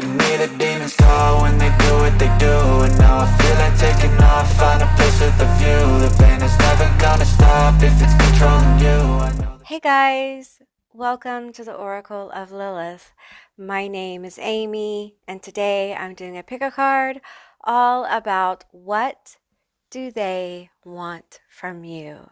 and me the demons call when they do what they do. And now I feel like taking off, find a place with a view. The pain is never gonna stop if it's controlling you. Hey guys, welcome to the Oracle of Lilith. My name is Amy, and today I'm doing a pick a card all about what do they want from you.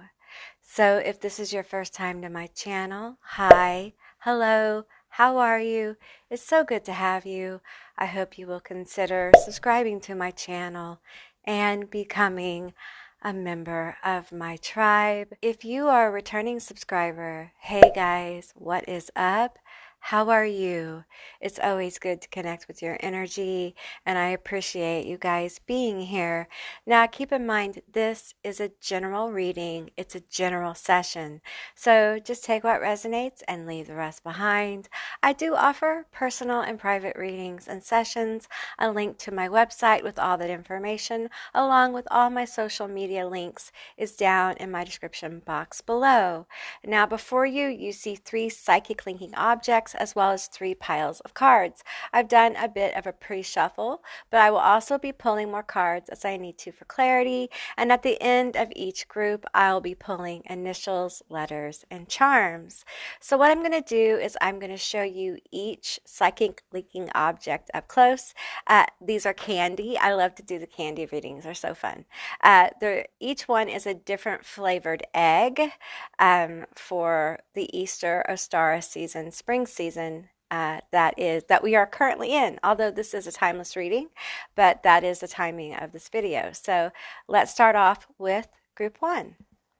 So if this is your first time to my channel, hi, hello, how are you? It's so good to have you. I hope you will consider subscribing to my channel and becoming a member of my tribe. If you are a returning subscriber, hey guys, what is up? How are you? It's always good to connect with your energy, and I appreciate you guys being here. Now, keep in mind, this is a general reading. It's a general session. So just take what resonates and leave the rest behind. I do offer personal and private readings and sessions. A link to my website with all that information, along with all my social media links, is down in my description box below. Now, before you, you see 3 psychic linking objects as well as 3 piles of cards. I've done a bit of a pre-shuffle, but I will also be pulling more cards as I need to for clarity, and at the end of each group I'll be pulling initials, letters, and charms. So what I'm going to do is I'm going to show you each psychic linking object up close. These are candy. I love to do the candy readings. They're so fun. Each one is a different flavored egg for the Easter Ostara season, spring season, that we are currently in, although this is a timeless reading, but that is the timing of this video. So let's start off with group 1.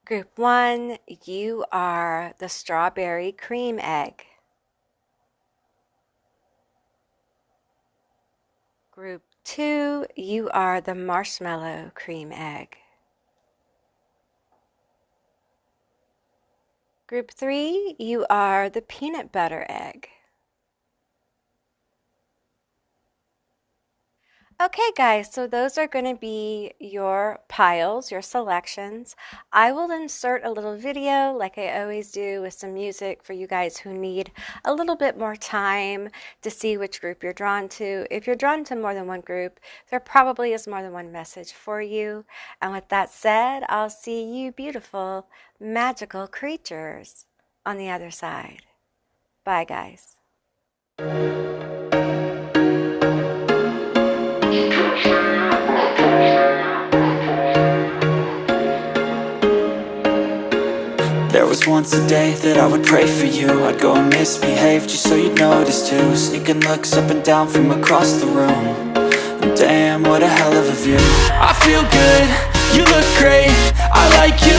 Group 1, you are the strawberry cream egg. Group 2, you are the marshmallow cream egg. Group 3, you are the peanut butter egg. Okay, guys, so those are going to be your piles, your selections. I will insert a little video like I always do with some music for you guys who need a little bit more time to see which group you're drawn to. If you're drawn to more than one group, there probably is more than one message for you. And with that said, I'll see you beautiful, magical creatures on the other side. Bye, guys. There was once a day that I would pray for you. I'd go and misbehave just so you'd notice too. Sneaking looks up and down from across the room. And damn, what a hell of a view. I feel good, you look great, I like you,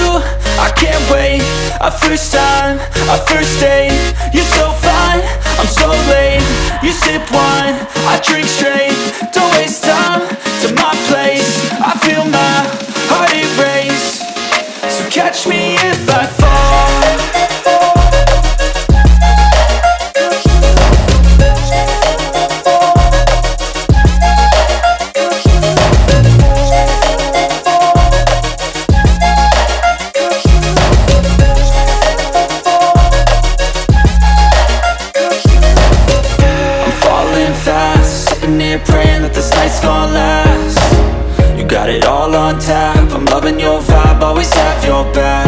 I can't wait. A first time, a first date, you're so fine, I'm so late. You sip wine, I drink straight. Don't waste time to my place. I feel my heart erase. So catch me if I fall. I'm falling fast, sitting here praying that this night's gonna last. You got it all on tap, I'm loving your vibe, always have your back.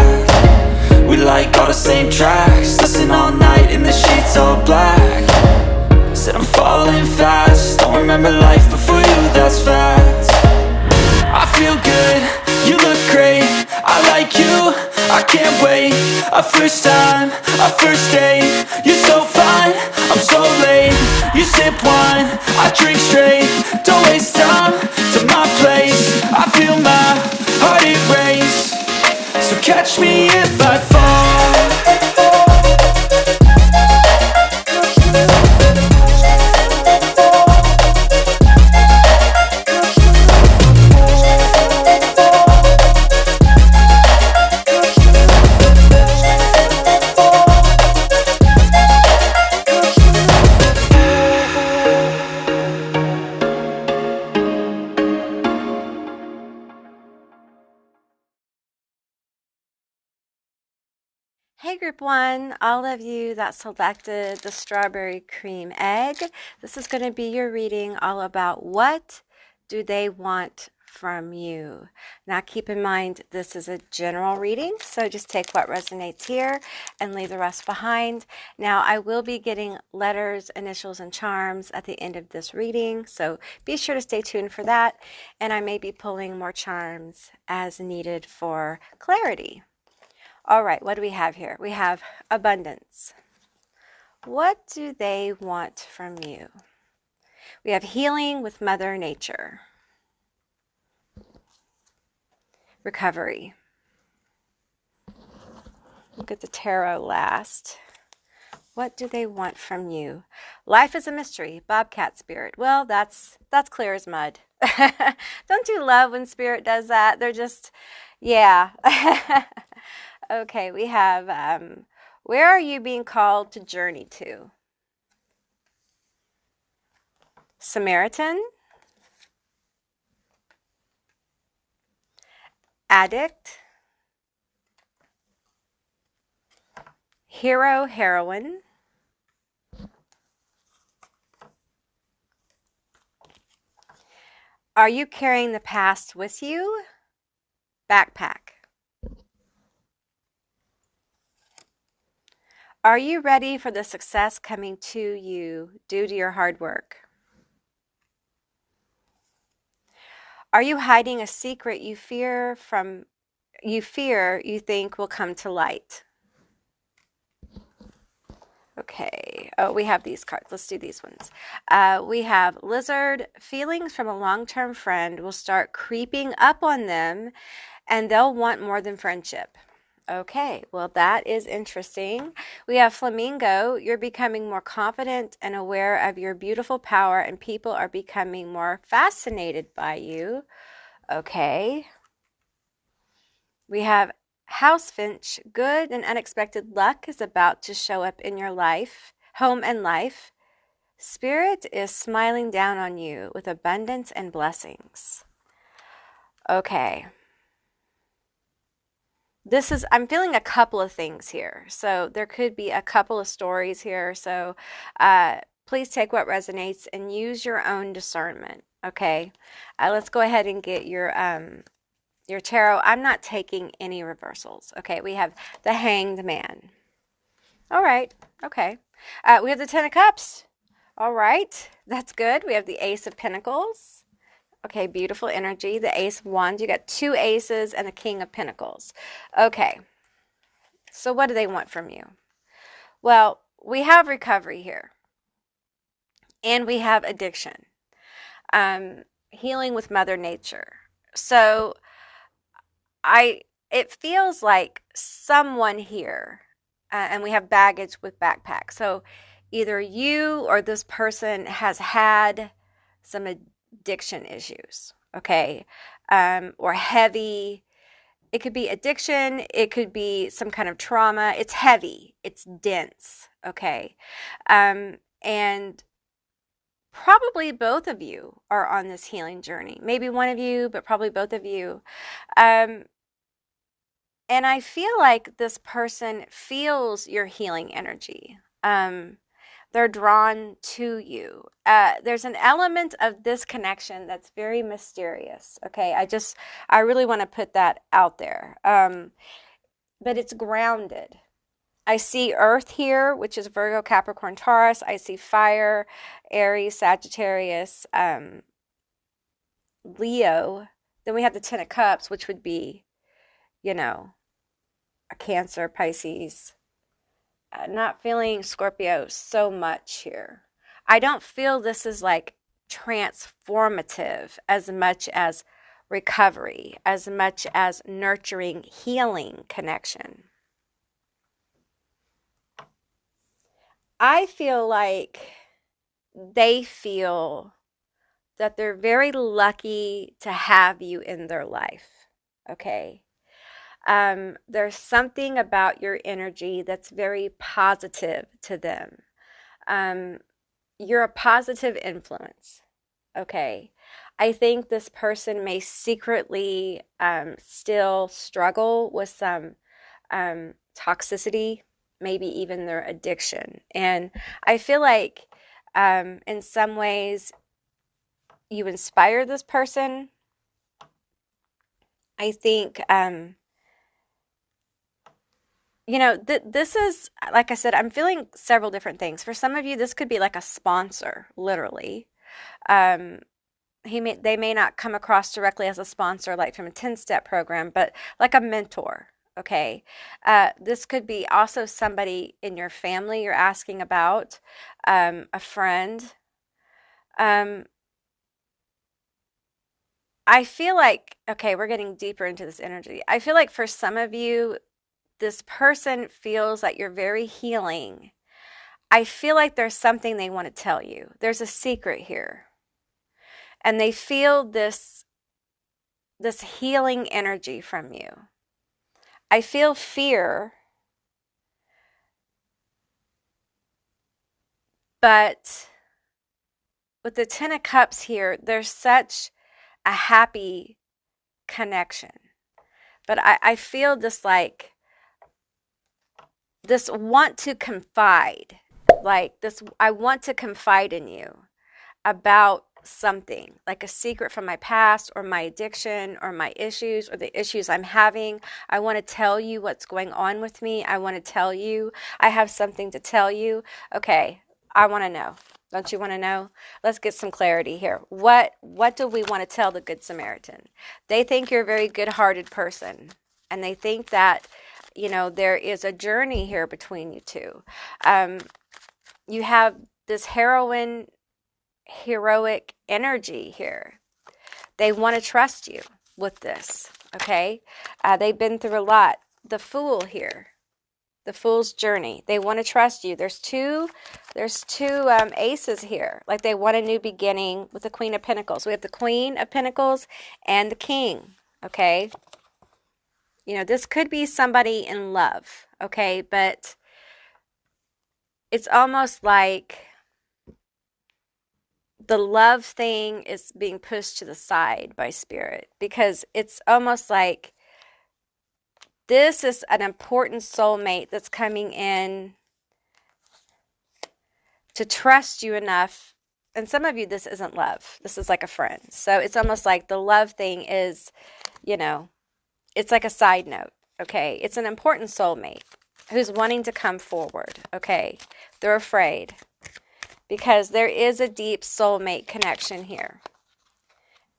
We like all the same tracks, listen all night in the sheets all black. Said I'm falling fast, don't remember life before you, that's fact. I feel good, you look great, I like you, I can't wait. A first time, a first date, you're so fine, I'm so late. You sip wine, I drink straight. Don't waste time to my place. I feel my heart erase. So catch me if I fall. group 1, all of you that selected the strawberry cream egg, this is going to be your reading all about what do they want from you. Now keep in mind this is a general reading, so just take what resonates here and leave the rest behind. Now I will be getting letters, initials, and charms at the end of this reading, so be sure to stay tuned for that, and I may be pulling more charms as needed for clarity. All right, what do we have here? We have abundance. What do they want from you? We have healing with Mother Nature. Recovery. Look at the tarot last. What do they want from you? Life is a mystery. Bobcat spirit. Well, that's clear as mud. Don't you love when spirit does that? They're just, yeah. Okay, we have, where are you being called to journey to? Samaritan. Addict. Hero, heroine. Are you carrying the past with you? Backpack. Are you ready for the success coming to you due to your hard work? Are you hiding a secret you fear you think will come to light? Okay. Oh, we have these cards. Let's do these ones. We have lizard. Feelings from a long-term friend will start creeping up on them, and they'll want more than friendship. Okay, well, that is interesting. We have flamingo. You're becoming more confident and aware of your beautiful power, and people are becoming more fascinated by you. Okay. We have house finch. Good and unexpected luck is about to show up in your life, home and life. Spirit is smiling down on you with abundance and blessings. Okay. I'm feeling a couple of things here. So there could be a couple of stories here. So please take what resonates and use your own discernment. Okay. Let's go ahead and get your tarot. I'm not taking any reversals. Okay. We have the Hanged Man. All right. Okay. We have the Ten of Cups. All right. That's good. We have the Ace of Pentacles. Okay, beautiful energy. The Ace of Wands. You got 2 aces and the King of Pentacles. Okay. So what do they want from you? Well, we have recovery here. And we have addiction. Healing with Mother Nature. So it feels like someone here, and we have baggage with backpack. So either you or this person has had some addiction issues, okay, or heavy. It could be addiction. It could be some kind of trauma. It's heavy. It's dense, okay, and probably both of you are on this healing journey. Maybe one of you, but probably both of you. And I feel like this person feels your healing energy. They're drawn to you. There's an element of this connection that's very mysterious. Okay, I really want to put that out there. But it's grounded. I see Earth here, which is Virgo, Capricorn, Taurus. I see fire, Aries, Sagittarius, Leo. Then we have the Ten of Cups, which would be, a Cancer, Pisces. Not feeling Scorpio so much here. I don't feel this is like transformative as much as recovery, as much as nurturing, healing connection. I feel like they feel that they're very lucky to have you in their life, okay? There's something about your energy that's very positive to them. You're a positive influence, okay? I think this person may secretly still struggle with some toxicity maybe even their addiction. And I feel like in some ways you inspire this person. I think, this is, like I said, I'm feeling several different things. For some of you, this could be like a sponsor, literally. Um, they may not come across directly as a sponsor, like from a 10-step program, but like a mentor. Okay. This could be also somebody in your family you're asking about, a friend. I feel like, okay, we're getting deeper into this energy. I feel like for some of you, this person feels that you're very healing. I feel like there's something they want to tell you. There's a secret here. And they feel this healing energy from you. I feel fear, but with the 10 of Cups here, there's such a happy connection. But I feel this want to confide, like this, I want to confide in you about something, like a secret from my past or my addiction or my issues or the issues I'm having. I want to tell you what's going on with me. I want to tell you, I have something to tell you. Okay, I want to know. Don't you want to know? Let's get some clarity here. What do we want to tell the Good Samaritan? They think you're a very good-hearted person, and they think that, there is a journey here between you two. You have this heroic energy here. They want to trust you with this, okay? They've been through a lot. The Fool here. The Fool's journey. They want to trust you. There's two aces here. Like they want a new beginning with the Queen of Pentacles. We have the Queen of Pentacles and the King. Okay. This could be somebody in love. Okay. But it's almost like the love thing is being pushed to the side by Spirit, because it's almost like this is an important soulmate that's coming in to trust you enough. And some of you, this isn't love. This is like a friend. So it's almost like the love thing is, it's like a side note. Okay. It's an important soulmate who's wanting to come forward. Okay. They're afraid because there is a deep soulmate connection here.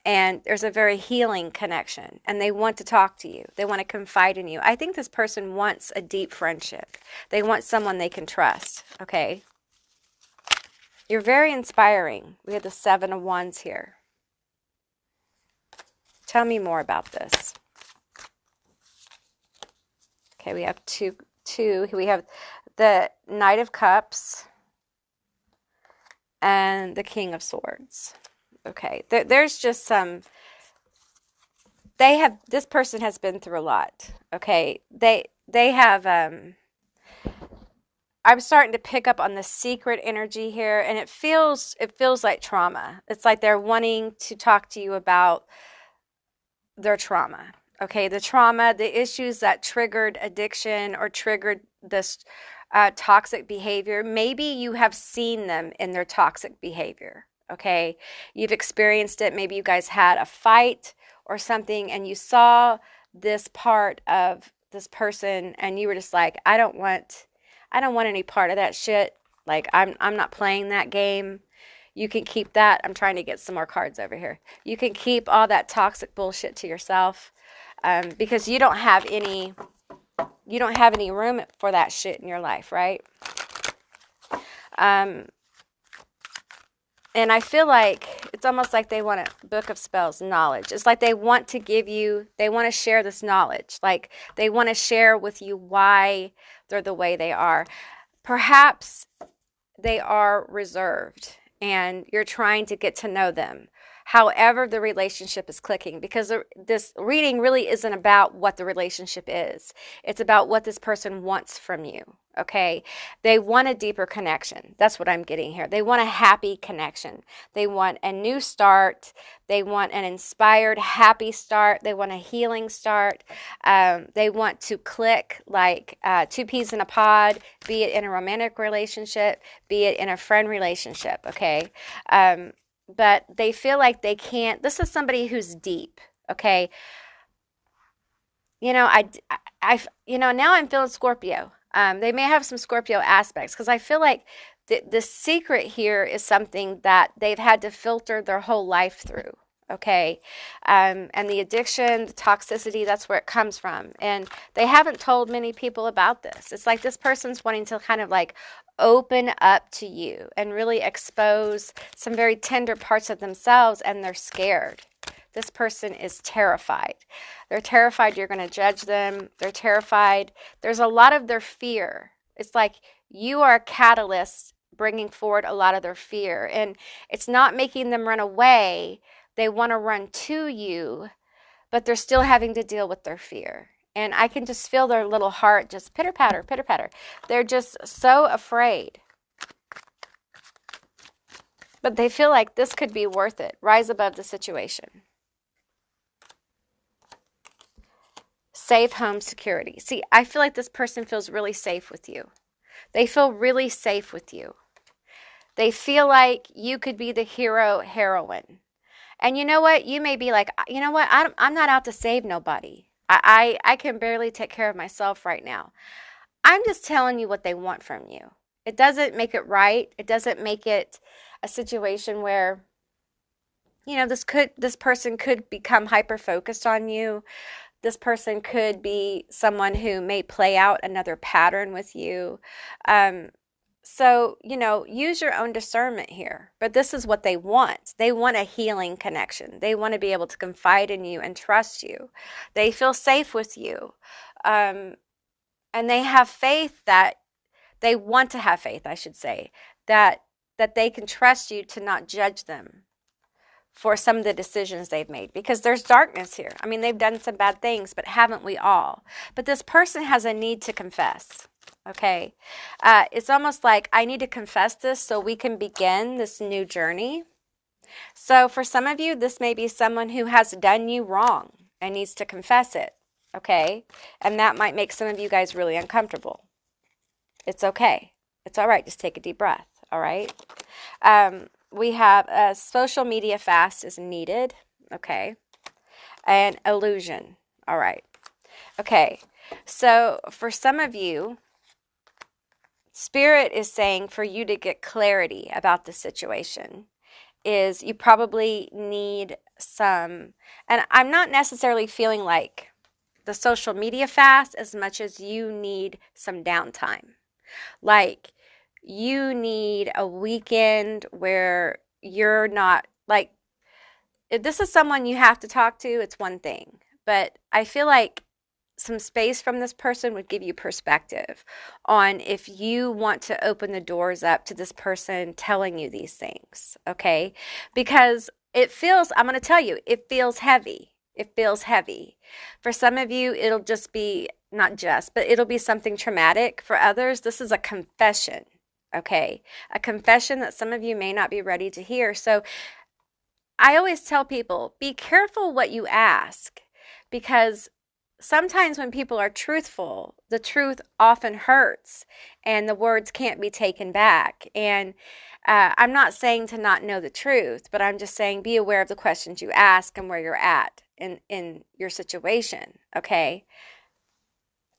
And there's a very healing connection, and they want to talk to you. They want to confide in you. I think this person wants a deep friendship. They want someone they can trust, okay? You're very inspiring. We have the 7 of Wands here. Tell me more about this. Okay, we have two. We have the Knight of Cups and the King of Swords. Okay, there's just some, this person has been through a lot, okay? They have, I'm starting to pick up on the secret energy here, and it feels like trauma. It's like they're wanting to talk to you about their trauma, okay? The trauma, the issues that triggered addiction or triggered this toxic behavior. Maybe you have seen them in their toxic behavior. Okay, you've experienced it. Maybe you guys had a fight or something and you saw this part of this person and you were just like, I don't want any part of that shit. Like I'm not playing that game. You can keep that. I'm trying to get some more cards over here. You can keep all that toxic bullshit to yourself, because you don't have any room for that shit in your life, right? And I feel like it's almost like they want a book of spells, knowledge. It's like they want to share this knowledge. Like they want to share with you why they're the way they are. Perhaps they are reserved and you're trying to get to know them. However, the relationship is clicking, because this reading really isn't about what the relationship is. It's about what this person wants from you. Okay, they want a deeper connection. That's what I'm getting here. They want a happy connection. They want a new start. They want an inspired, happy start. They want a healing start. They want to click like two peas in a pod, be it in a romantic relationship, be it in a friend relationship. Okay, but they feel like they can't. This is somebody who's deep. Okay, now I'm feeling Scorpio. They may have some Scorpio aspects because I feel like the secret here is something that they've had to filter their whole life through. Okay. And the addiction, the toxicity, that's where it comes from. And they haven't told many people about this. It's like this person's wanting to kind of like open up to you and really expose some very tender parts of themselves, and they're scared. This person is terrified. They're terrified you're going to judge them. They're terrified. There's a lot of their fear. It's like you are a catalyst bringing forward a lot of their fear. And it's not making them run away. They want to run to you, but they're still having to deal with their fear. And I can just feel their little heart just pitter patter, pitter patter. They're just so afraid. But they feel like this could be worth it. Rise above the situation. Safe home security. See, I feel like this person feels really safe with you. They feel really safe with you. They feel like you could be the hero, heroine. And you know what? You may be like, you know what? I'm not out to save nobody. I can barely take care of myself right now. I'm just telling you what they want from you. It doesn't make it right. It doesn't make it a situation where, this person could become hyper-focused on you. This person could be someone who may play out another pattern with you. So, use your own discernment here. But this is what they want. They want a healing connection. They want to be able to confide in you and trust you. They feel safe with you. And they have faith that they want to have faith, I should say, that they can trust you to not judge them for some of the decisions they've made, because there's darkness here. I mean, they've done some bad things, but haven't we all? But this person has a need to confess, okay? It's almost like, I need to confess this so we can begin this new journey. So for some of you, this may be someone who has done you wrong and needs to confess it, okay? And that might make some of you guys really uncomfortable. It's okay. It's all right. Just take a deep breath, all right? We have a social media fast is needed, okay, and illusion, all right, okay. So for some of you, Spirit is saying for you to get clarity about the situation is you probably need some, and I'm not necessarily feeling like the social media fast as much as you need some downtime, like you need a weekend where you're not, like, if this is someone you have to talk to, it's one thing. But I feel like some space from this person would give you perspective on if you want to open the doors up to this person telling you these things, okay? Because it feels, I'm going to tell you, it feels heavy. It feels heavy. For some of you, it'll just be, not just, but it'll be something traumatic. For others, this is a confession. Okay, a confession that some of you may not be ready to hear. So I always tell people, be careful what you ask, because sometimes when people are truthful, the truth often hurts and the words can't be taken back. And I'm not saying to not know the truth, but I'm just saying be aware of the questions you ask and where you're at in your situation, okay?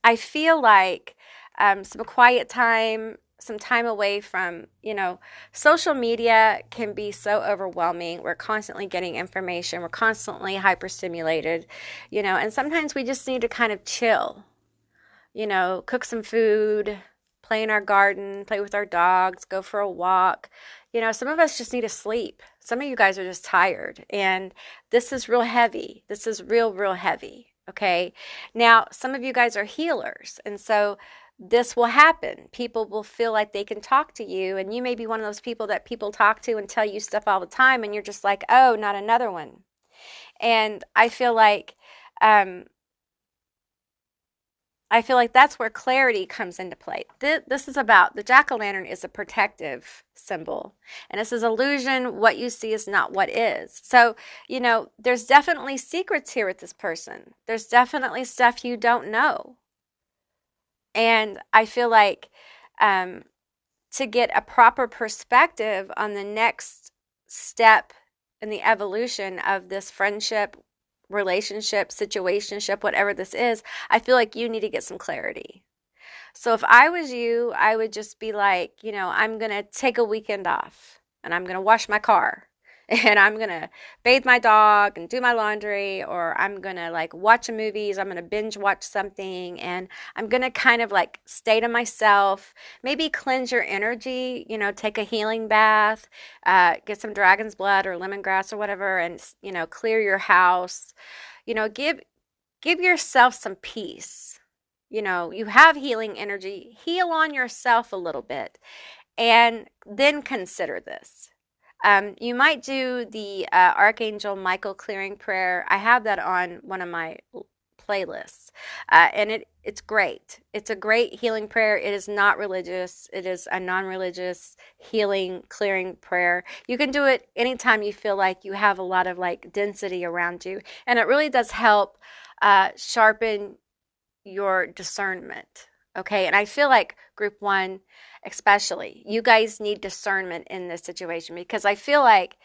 I feel like some quiet time, some time away from, social media can be so overwhelming. We're constantly getting information. We're constantly hyperstimulated, and sometimes we just need to kind of chill, cook some food, play in our garden, play with our dogs, go for a walk. Some of us just need to sleep. Some of you guys are just tired, and this is real heavy. This is real, real heavy. Okay. Now, some of you guys are healers, and so this will happen. People will feel like they can talk to you, and you may be one of those people that people talk to and tell you stuff all the time, and you're just like, oh, not another one. And I feel like I feel like that's where clarity comes into play. This is about the jack-o'-lantern is a protective symbol. And this is illusion. What you see is not what is. So, there's definitely secrets here with this person. There's definitely stuff you don't know. And I feel like to get a proper perspective on the next step in the evolution of this friendship, relationship, situationship, whatever this is, I feel like you need to get some clarity. So if I was you, I would just be like, I'm going to take a weekend off and I'm going to wash my car and I'm going to bathe my dog and do my laundry, or I'm going to like watch movies. I'm going to binge watch something, and I'm going to kind of like stay to myself, maybe cleanse your energy, take a healing bath, get some dragon's blood or lemongrass or whatever, and, clear your house, give yourself some peace. You have healing energy, heal on yourself a little bit, and then consider this. You might do the Archangel Michael clearing prayer. I have that on one of my playlists, and it's great. It's a great healing prayer. It is not religious. It is a non-religious healing clearing prayer. You can do it anytime you feel like you have a lot of like density around you, and it really does help sharpen your discernment. Okay, and I feel like group one, especially, you guys need discernment in this situation, because I feel like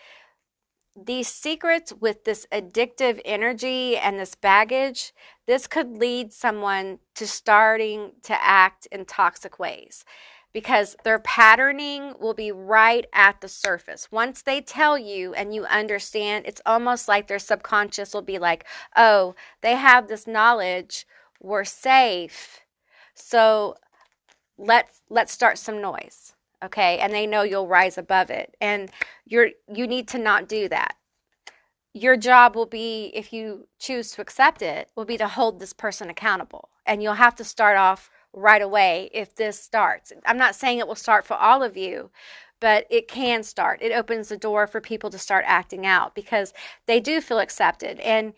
these secrets with this addictive energy and this baggage, this could lead someone to starting to act in toxic ways, because their patterning will be right at the surface. Once they tell you and you understand, it's almost like their subconscious will be like, oh, they have this knowledge, we're safe, so let's start some noise. Okay, and they know you'll rise above it, and you need to not do that. Your job will be, if you choose to accept it, will be to hold this person accountable, and you'll have to start off right away if this starts. I'm not saying it will start for all of you, but it can start. It opens the door for people to start acting out because they do feel accepted, and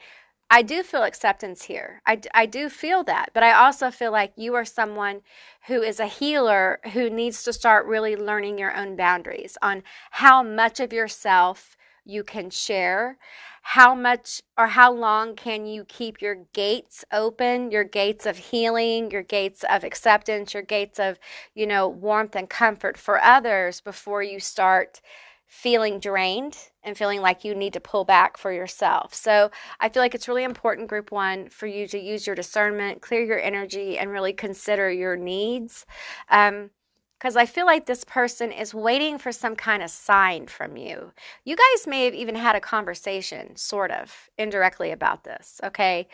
I do feel acceptance here. I do feel that, but I also feel like you are someone who is a healer who needs to start really learning your own boundaries on how much of yourself you can share, how much or how long can you keep your gates open, your gates of healing, your gates of acceptance, your gates of, warmth and comfort for others before you start feeling drained and feeling like you need to pull back for yourself. So I feel like it's really important, group one, for you to use your discernment, clear your energy, and really consider your needs. Because I feel like this person is waiting for some kind of sign from you. You guys may have even had a conversation, sort of, indirectly about this, okay?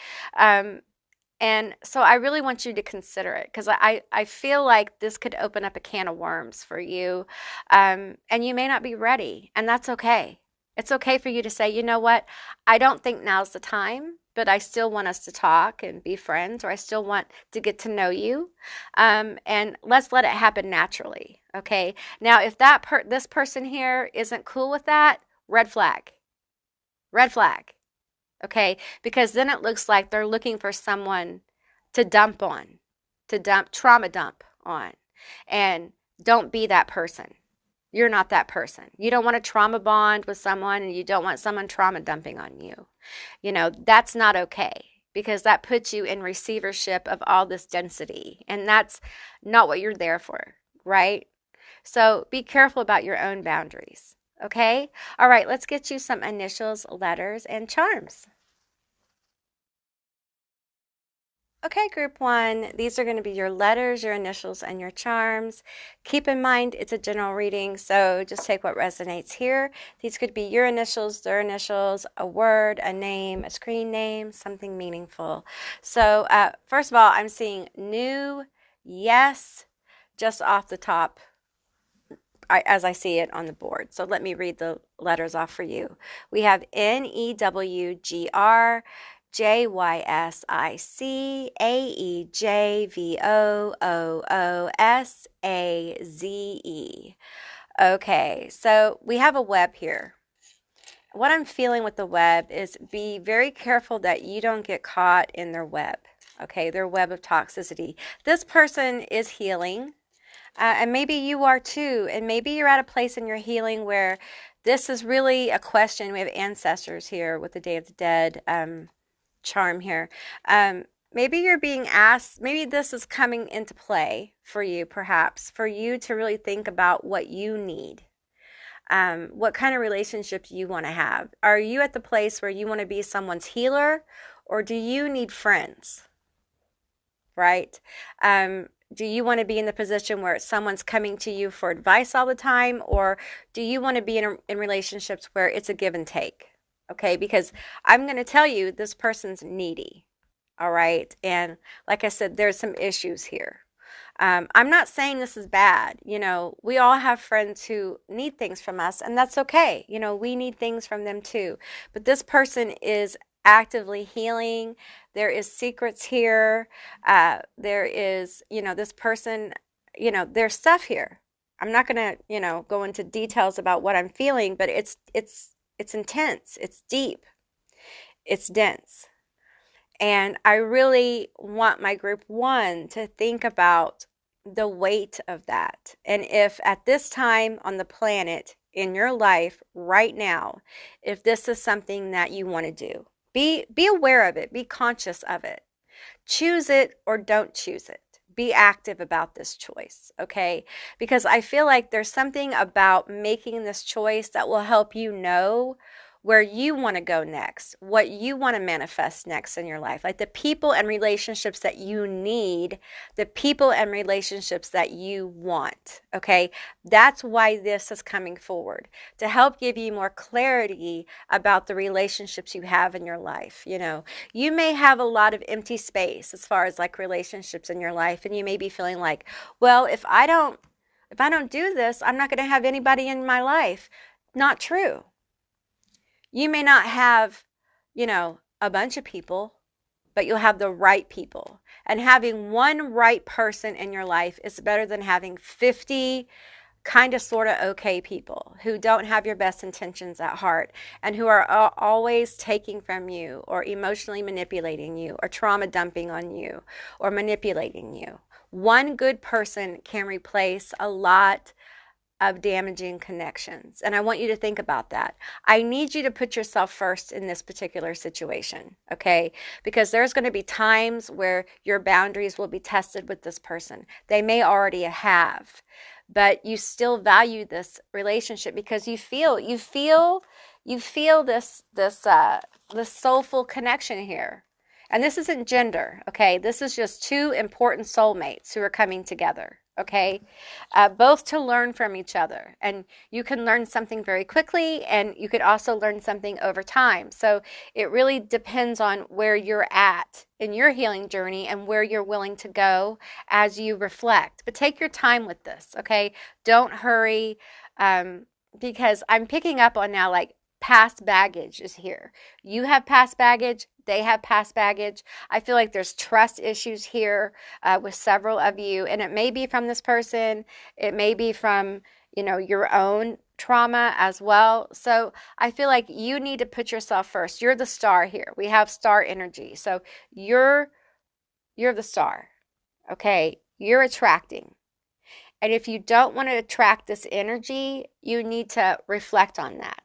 And so I really want you to consider it, because I feel like this could open up a can of worms for you. And you may not be ready, and that's okay. It's okay for you to say, you know what, I don't think now's the time, but I still want us to talk and be friends, or I still want to get to know you. And let's let it happen naturally, okay? Now, if this person here isn't cool with that, red flag. Red flag. Okay, because then it looks like they're looking for someone to trauma dump on. And don't be that person. You're not that person. You don't want to trauma bond with someone, and you don't want someone trauma dumping on you. That's not okay, because that puts you in receivership of all this density, and that's not what you're there for, right? So be careful about your own boundaries. Okay? All right, let's get you some initials, letters, and charms. Okay, group one, these are going to be your letters, your initials, and your charms. Keep in mind, it's a general reading, so just take what resonates here. These could be your initials, their initials, a word, a name, a screen name, something meaningful. So first of all, I'm seeing new, yes, just off the top, as I see it on the board. So let me read the letters off for you. We have NEWGR, JYSIC, AEJVOOOSAZE. Okay, so we have a web here. What I'm feeling with the web is be very careful that you don't get caught in their web. okay, their web of toxicity. This person is healing, and maybe you are too, and maybe you're at a place in your healing where this is really a question. We have ancestors here with the Day of the Dead charm here. Maybe you're being asked, maybe this is coming into play for you, perhaps, for you to really think about what you need. What kind of relationships you want to have. Are you at the place where you want to be someone's healer, or do you need friends? Right? Do you want to be in the position where someone's coming to you for advice all the time, or do you want to be in relationships where it's a give and take? Okay, because I'm going to tell you, this person's needy. All right. And like I said, there's some issues here. I'm not saying this is bad. You know, we all have friends who need things from us, and that's okay. You know, we need things from them too. But this person is actively healing. There is secrets here. There is, you know, this person, you know, there's stuff here. I'm not going to, you know, go into details about what I'm feeling, but it's intense. It's deep. It's dense. And I really want my group one to think about the weight of that. And if at this time on the planet, in your life right now, if this is something that you want to do, be aware of it, be conscious of it. Choose it or don't choose it. Be active about this choice, okay? Because I feel like there's something about making this choice that will help you know where you want to go next, what you want to manifest next in your life, like the people and relationships that you need, the people and relationships that you want, okay? That's why this is coming forward, to help give you more clarity about the relationships you have in your life. You know, you may have a lot of empty space as far as like relationships in your life, and you may be feeling like, well, if I don't do this, I'm not going to have anybody in my life. Not true. You may not have, you know, a bunch of people, but you'll have the right people. And having one right person in your life is better than having 50 kind of sort of okay people who don't have your best intentions at heart and who are always taking from you or emotionally manipulating you or trauma dumping on you or manipulating you. One good person can replace a lot of damaging connections. And I want you to think about that. I need you to put yourself first in this particular situation, okay? Because there's going to be times where your boundaries will be tested with this person. They may already have, but you still value this relationship because you feel this soulful connection here. And this isn't gender, okay? This is just two important soulmates who are coming together, okay? Both to learn from each other. And you can learn something very quickly, and you could also learn something over time. So it really depends on where you're at in your healing journey and where you're willing to go as you reflect. But take your time with this, okay? Don't hurry, because I'm picking up on now, like, past baggage is here. You have past baggage. They have past baggage. I feel like there's trust issues here with several of you, and it may be from this person. It may be from, you know, your own trauma as well. So I feel like you need to put yourself first. You're the star here. We have star energy. So you're the star. Okay? You're attracting. And if you don't want to attract this energy, you need to reflect on that.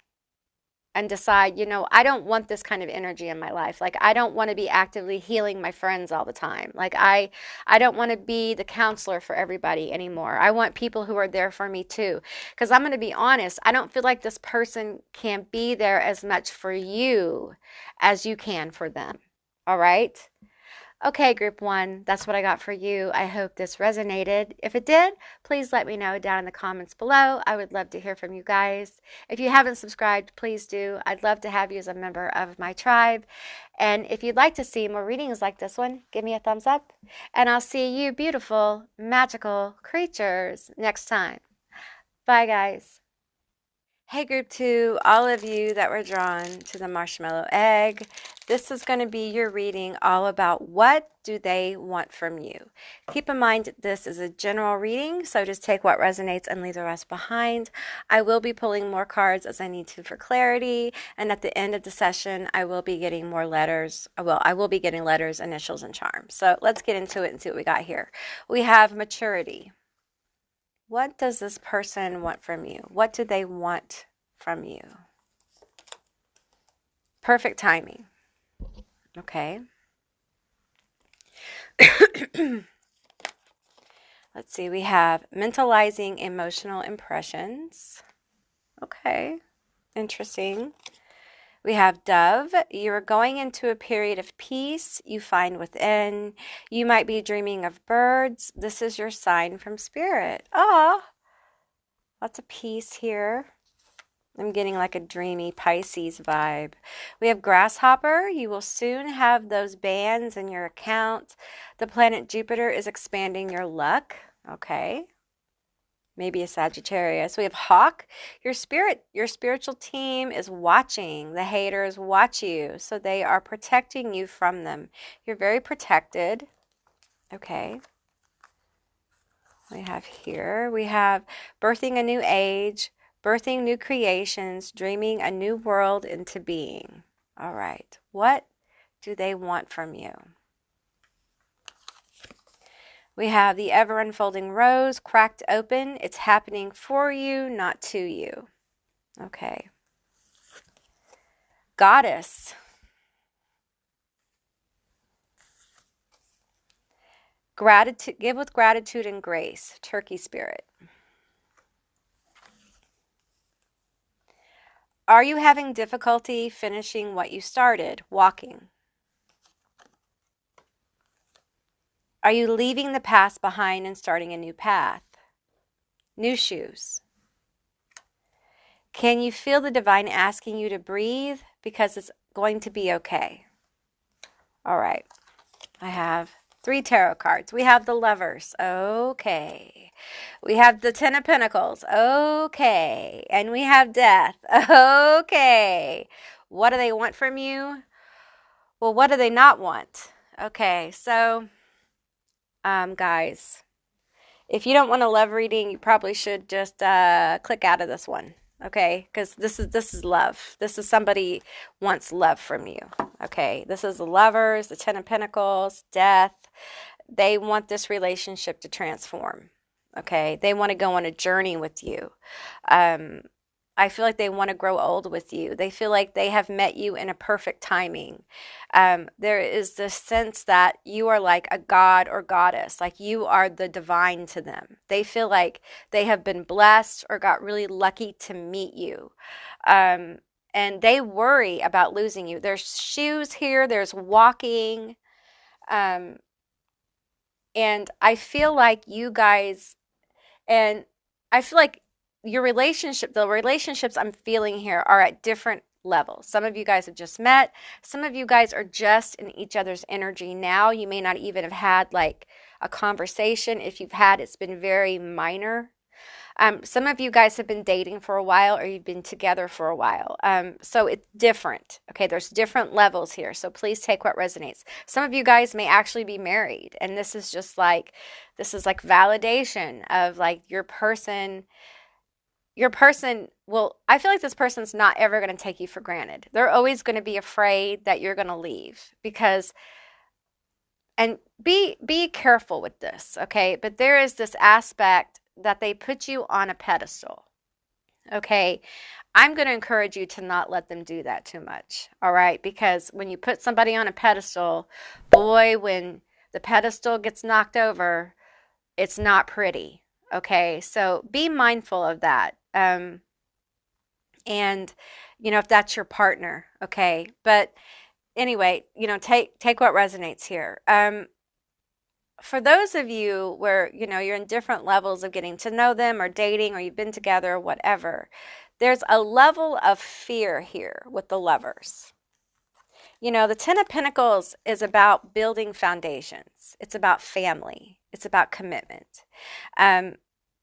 And decide, you know, I don't want this kind of energy in my life. Like, I don't want to be actively healing my friends all the time. Like, I don't want to be the counselor for everybody anymore. I want people who are there for me too. Because I'm going to be honest, I don't feel like this person can be there as much for you as you can for them. All right? Okay, group one, that's what I got for you. I hope this resonated. If it did, please let me know down in the comments below. I would love to hear from you guys. If you haven't subscribed, please do. I'd love to have you as a member of my tribe. And if you'd like to see more readings like this one, give me a thumbs up. And I'll see you beautiful, magical creatures next time. Bye, guys. Hey, group 2, all of you that were drawn to the marshmallow egg, this is going to be your reading all about what do they want from you. Keep in mind this is a general reading, so just take what resonates and leave the rest behind. I will be pulling more cards as I need to for clarity, and at the end of the session, I will be getting more letters. Well, I will be getting letters, initials, and charms. So let's get into it and see what we got here. We have maturity. What does this person want from you? What do they want from you? Perfect timing. Okay. Let's see. We have mentalizing emotional impressions. Okay. Interesting. We have dove. You're going into a period of peace you find within. You might be dreaming of birds. This is your sign from spirit. Ah, lots of peace here. I'm getting like a dreamy Pisces vibe. We have grasshopper. You will soon have those bands in your account. The planet Jupiter is expanding your luck. Okay. Maybe a Sagittarius. We have hawk. Your spiritual team is watching. The haters watch you, so they are protecting you from them. You're very protected. Okay. We have here, we have birthing a new age, birthing new creations, dreaming a new world into being. All right. What do they want from you? We have the ever-unfolding rose cracked open. It's happening for you, not to you. Okay. Goddess. Gratitude, give with gratitude and grace. Turkey spirit. Are you having difficulty finishing what you started? Walking. Are you leaving the past behind and starting a new path? New shoes. Can you feel the divine asking you to breathe? Because it's going to be okay. All right. I have 3 tarot cards. We have the Lovers. Okay. We have the Ten of Pentacles. Okay. And we have Death. Okay. What do they want from you? Well, what do they not want? Okay. So, guys, if you don't want a love reading, you probably should just click out of this one. Okay, because this is love. This is somebody wants love from you. Okay, this is the Lovers, the Ten of Pentacles, Death. They want this relationship to transform. Okay, they want to go on a journey with you. I feel like they want to grow old with you. They feel like they have met you in a perfect timing. There is this sense that you are like a god or goddess, like you are the divine to them. They feel like they have been blessed or got really lucky to meet you. And they worry about losing you. There's shoes here, there's walking. And I feel like you guys, and I feel like the relationships I'm feeling here are at different levels. Some of you guys have just met. Some of you guys are just in each other's energy now. You may not even have had like a conversation. If you've had, it's been very minor. Some of you guys have been dating for a while or you've been together for a while. So it's different. Okay, there's different levels here. So please take what resonates. Some of you guys may actually be married. And this is like validation of like your person, well, I feel like this person's not ever going to take you for granted. They're always going to be afraid that you're going to leave and be careful with this, okay? But there is this aspect that they put you on a pedestal, okay? I'm going to encourage you to not let them do that too much, all right? Because when you put somebody on a pedestal, boy, when the pedestal gets knocked over, it's not pretty, okay? So be mindful of that. And, if that's your partner, okay? But anyway, take what resonates here. For those of you where, you're in different levels of getting to know them or dating or you've been together or whatever, there's a level of fear here with the Lovers. The Ten of Pentacles is about building foundations. It's about family. It's about commitment.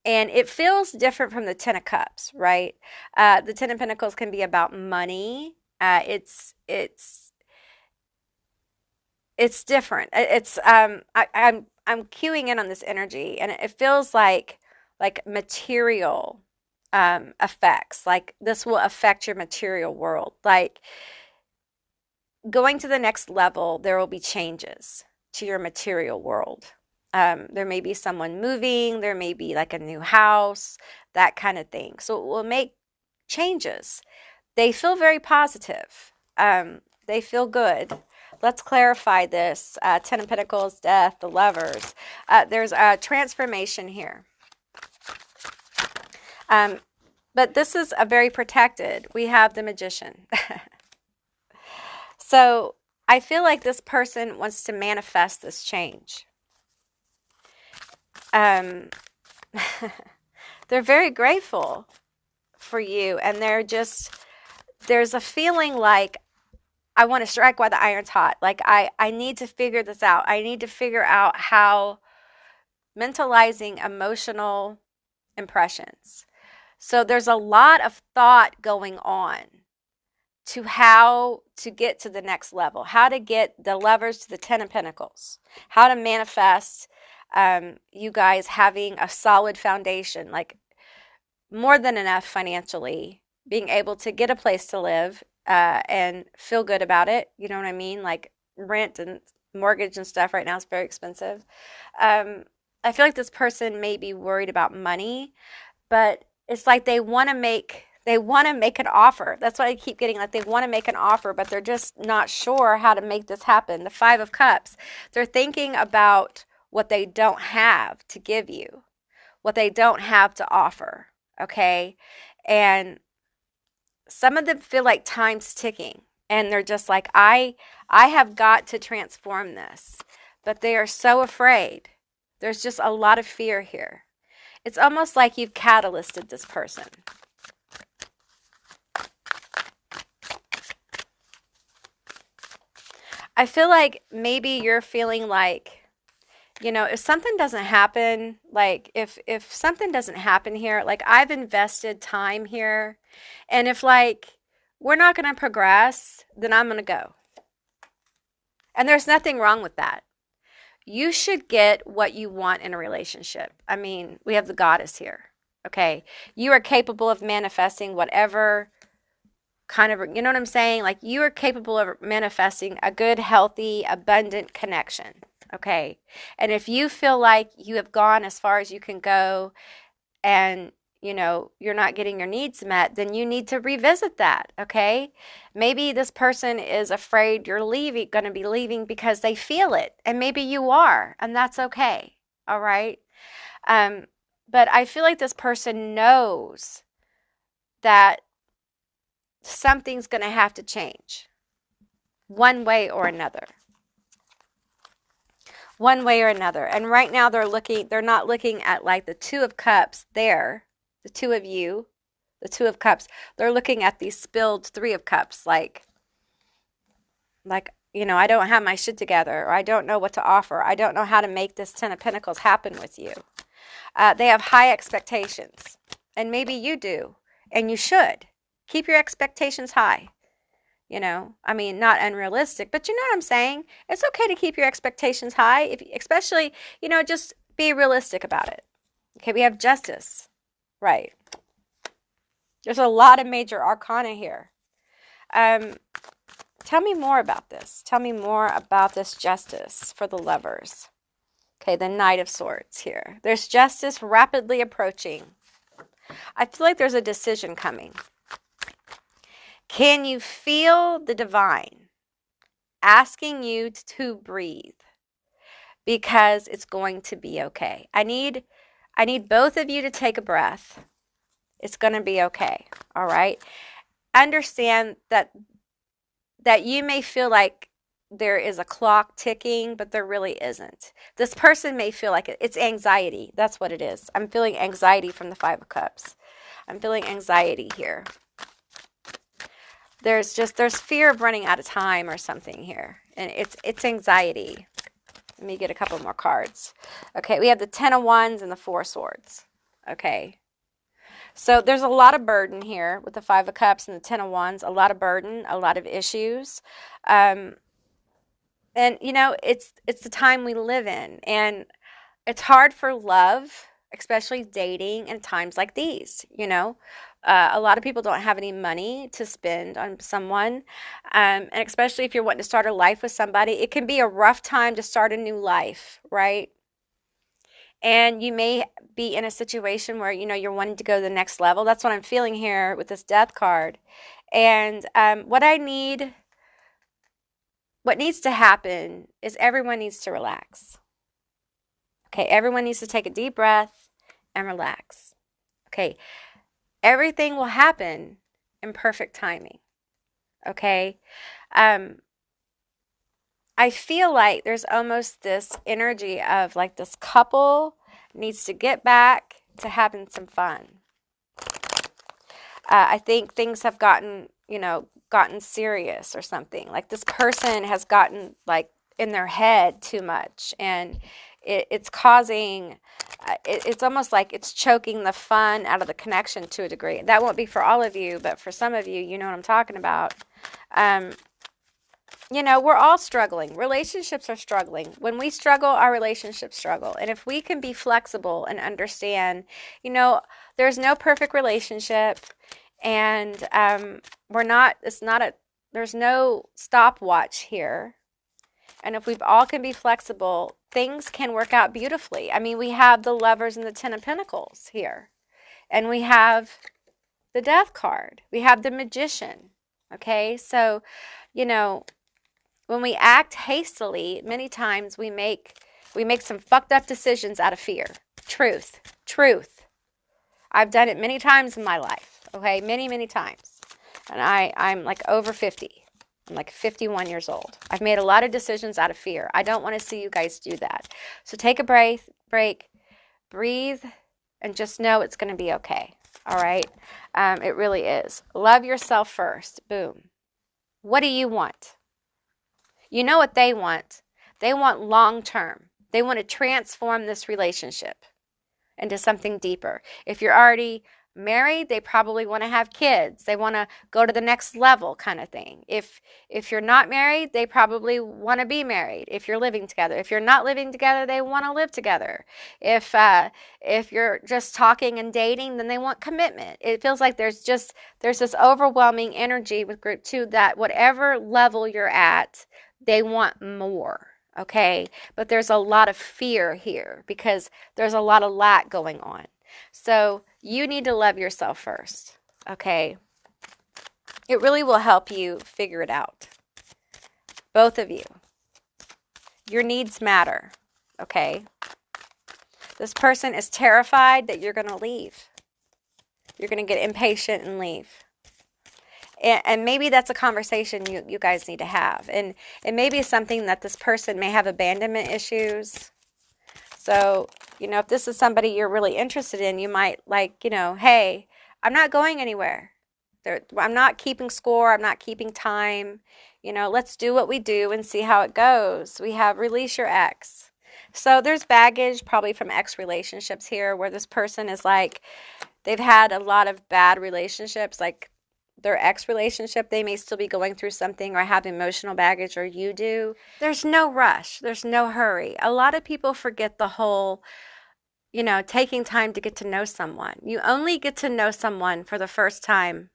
And it feels different from the Ten of Cups, right? The Ten of Pentacles can be about money. It's different. I'm cueing in on this energy, and it feels like material effects. Like this will affect your material world. Like going to the next level, there will be changes to your material world. There may be someone moving, there may be like a new house, that kind of thing. So it will make changes. They feel very positive. They feel good. Let's clarify this. Ten of Pentacles, Death, the Lovers. There's a transformation here. But this is a very protected. We have the Magician. So I feel like this person wants to manifest this change. They're very grateful for you, and there's a feeling like, I want to strike while the iron's hot. Like I need to figure this out. I need to figure out how mentalizing emotional impressions. So there's a lot of thought going on to how to get to the next level, how to get the Lovers to the Ten of Pentacles, how to manifest you guys having a solid foundation, like more than enough financially, being able to get a place to live and feel good about it. You know what I mean? Like rent and mortgage and stuff right now is very expensive. I feel like this person may be worried about money, but it's like they want to make an offer. That's what I keep getting. Like they want to make an offer, but they're just not sure how to make this happen. The Five of Cups. They're thinking about what they don't have to give you, what they don't have to offer. Okay. And some of them feel like time's ticking, and they're just like, I have got to transform this, but they are so afraid. There's just a lot of fear here. It's almost like you've catalysted this person. I feel like maybe you're feeling like, if something doesn't happen, like if something doesn't happen here, like I've invested time here, and if like we're not going to progress, then I'm going to go. And there's nothing wrong with that. You should get what you want in a relationship. I mean, we have the Goddess here. Okay. You are capable of manifesting whatever kind of, you know what I'm saying? Like you are capable of manifesting a good, healthy, abundant connection. Okay. And if you feel like you have gone as far as you can go and, you're not getting your needs met, then you need to revisit that. Okay. Maybe this person is afraid you're going to be leaving because they feel it. And maybe you are, and that's okay. All right. But I feel like this person knows that something's going to have to change one way or another. One way or another. And right now they're not looking at like the Two of Cups there, the two of you, the Two of Cups. They're looking at the spilled Three of Cups, like, I don't have my shit together, or I don't know what to offer. I don't know how to make this Ten of Pentacles happen with you. They have high expectations, and maybe you do, and you should. Keep your expectations high. I mean, not unrealistic, but you know what I'm saying? It's okay to keep your expectations high, especially, just be realistic about it. Okay, we have Justice. Right. There's a lot of major arcana here. Tell me more about this. Tell me more about this Justice for the Lovers. Okay, the Knight of Swords here. There's justice rapidly approaching. I feel like there's a decision coming. Can you feel the divine asking you to breathe? Because it's going to be okay. I need both of you to take a breath. It's going to be okay. All right. Understand that you may feel like there is a clock ticking, but there really isn't. This person may feel like it's anxiety. That's what it is. I'm feeling anxiety from the Five of Cups. I'm feeling anxiety here. There's fear of running out of time or something here. And it's anxiety. Let me get a couple more cards. Okay, we have the Ten of Wands and the Four of Swords. Okay. So there's a lot of burden here with the Five of Cups and the Ten of Wands. A lot of burden, a lot of issues. And it's the time we live in, and it's hard for love, especially dating in times like these. A lot of people don't have any money to spend on someone, and especially if you're wanting to start a life with somebody, it can be a rough time to start a new life, right? And you may be in a situation where you're wanting to go to the next level. That's what I'm feeling here with this Death card. And what needs to happen is everyone needs to relax. Okay, everyone needs to take a deep breath and relax. Okay, everything will happen in perfect timing. Okay, I feel like there's almost this energy of like this couple needs to get back to having some fun. I think things have gotten serious or something. Like this person has gotten like in their head too much, and it's causing, it's almost like it's choking the fun out of the connection to a degree. That won't be for all of you, but for some of you, you know what I'm talking about. We're all struggling. Relationships are struggling. When we struggle, our relationships struggle. And if we can be flexible and understand, there's no perfect relationship, and there's no stopwatch here. And if we all can be flexible, things can work out beautifully. I mean, we have the Lovers and the Ten of Pentacles here. And we have the Death card. We have the Magician. Okay? So, when we act hastily, many times we make some fucked up decisions out of fear. Truth. I've done it many times in my life. Okay? Many, many times. And I'm like over 50. I'm like 51 years old. I've made a lot of decisions out of fear. I don't want to see you guys do that. So take a break, breathe, and just know it's going to be okay. All right? It really is. Love yourself first. Boom. What do you want? You know what they want. They want long term. They want to transform this relationship into something deeper. If you're already married, they probably want to have kids. They want to go to the next level kind of thing. If you're not married, they probably want to be married if you're living together. If you're not living together, they want to live together. If you're just talking and dating, then they want commitment. It feels like there's this overwhelming energy with group 2 that whatever level you're at, they want more. Okay? But there's a lot of fear here because there's a lot of lack going on. So you need to love yourself first, okay? It really will help you figure it out. Both of you. Your needs matter, okay? This person is terrified that you're going to leave. You're going to get impatient and leave. And maybe that's a conversation you guys need to have. And it may be something that this person may have abandonment issues. So, if this is somebody you're really interested in, you might hey, I'm not going anywhere. I'm not keeping score. I'm not keeping time. Let's do what we do and see how it goes. We have release your ex. So there's baggage probably from ex relationships here where this person is like, they've had a lot of bad relationships, like their ex relationship, they may still be going through something or have emotional baggage, or you do. There's no rush. There's no hurry. A lot of people forget the whole, taking time to get to know someone. You only get to know someone for the first time.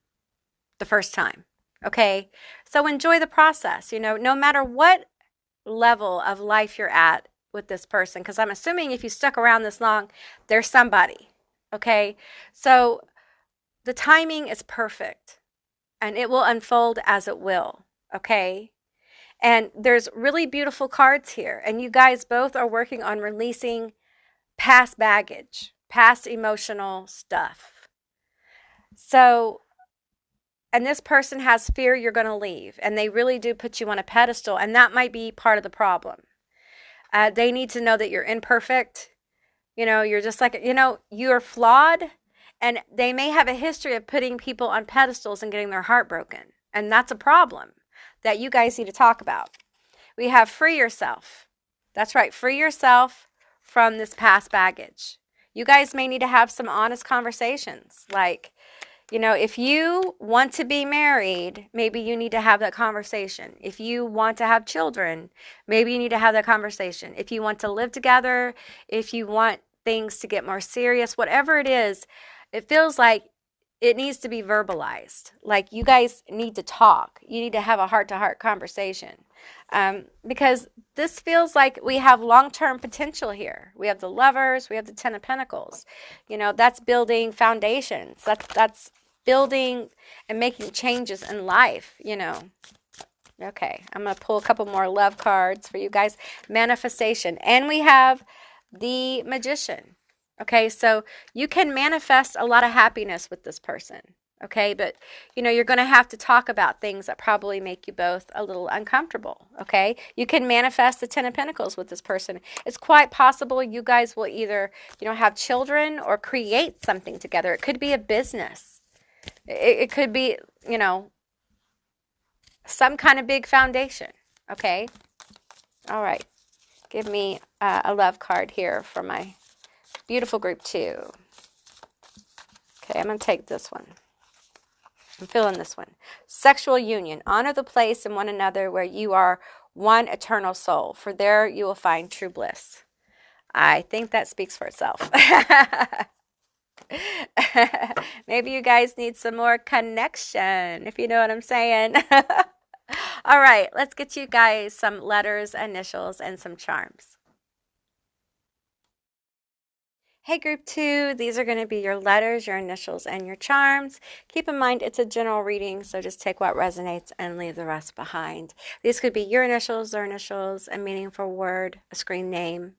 Okay? So enjoy the process, no matter what level of life you're at with this person, because I'm assuming if you stuck around this long, there's somebody. Okay? So the timing is perfect. And it will unfold as it will, okay? And there's really beautiful cards here. And you guys both are working on releasing past baggage, past emotional stuff. So, and this person has fear you're going to leave. And they really do put you on a pedestal. And that might be part of the problem. They need to know that you're imperfect. You're just like, you're flawed. And they may have a history of putting people on pedestals and getting their heart broken. And that's a problem that you guys need to talk about. We have free yourself. That's right. Free yourself from this past baggage. You guys may need to have some honest conversations. Like, you know, if you want to be married, maybe you need to have that conversation. If you want to have children, maybe you need to have that conversation. If you want to live together, if you want things to get more serious, whatever it is, it feels like it needs to be verbalized. Like you guys need to talk. You need to have a heart-to-heart conversation. Because this feels like we have long-term potential here. We have the Lovers, we have the Ten of Pentacles. You know, that's building foundations. That's building and making changes in life, you know. Okay, I'm going to pull a couple more love cards for you guys. Manifestation. And we have the Magician. Okay, so you can manifest a lot of happiness with this person. Okay, but you know, you're going to have to talk about things that probably make you both a little uncomfortable. Okay, you can manifest the Ten of Pentacles with this person. It's quite possible you guys will either, you know, have children or create something together. It could be a business. It could be, you know, some kind of big foundation. Okay, all right. Give me a love card here for my beautiful group 2. Okay, I'm going to take this one. I'm feeling this one. Sexual union. Honor the place in one another where you are one eternal soul, for there you will find true bliss. I think that speaks for itself. Maybe you guys need some more connection, if you know what I'm saying. All right, let's get you guys some letters, initials, and some charms. Hey, group 2, these are going to be your letters, your initials, and your charms. Keep in mind it's a general reading, so just take what resonates and leave the rest behind. These could be your initials, their initials, a meaningful word, a screen name.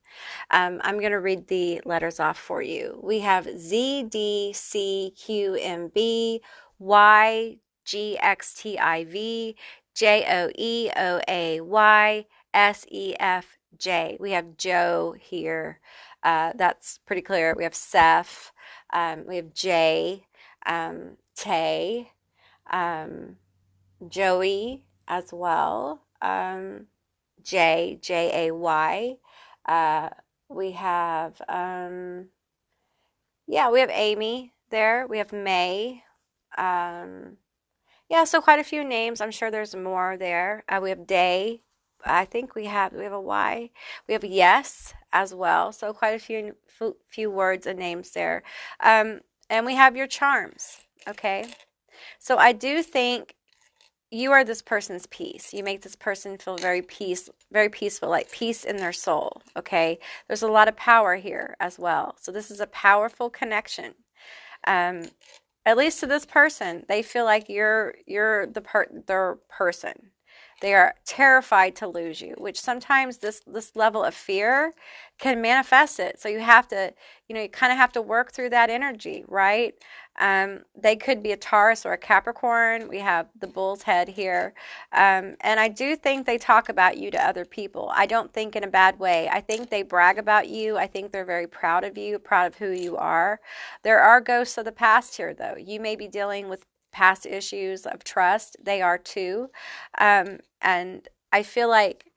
I'm going to read the letters off for you. We have Z, D, C, Q, M, B, Y, G, X, T, I, V, J, O, E, O, A, Y, S, E, F, J. We have Joe here. That's pretty clear. We have Seth, we have Jay, Tay, Joey as well, J, J-A-Y. We have, we have Amy there. We have May. So quite a few names. I'm sure there's more there. We have Day. I think we have a Y. We have Yes as well. So quite a few words and names there. And we have your charms. Okay. So I do think you are this person's peace. You make this person feel very peaceful, like peace in their soul. Okay. There's a lot of power here as well. So this is a powerful connection. At least to this person, they feel like you're their person. They are terrified to lose you, which sometimes this level of fear can manifest it. So you have to, you kind of have to work through that energy, right? They could be a Taurus or a Capricorn. We have the bull's head here. And I do think they talk about you to other people. I don't think in a bad way. I think they brag about you. I think they're very proud of you, proud of who you are. There are ghosts of the past here, though. You may be dealing with past issues of trust. They are too. And I feel like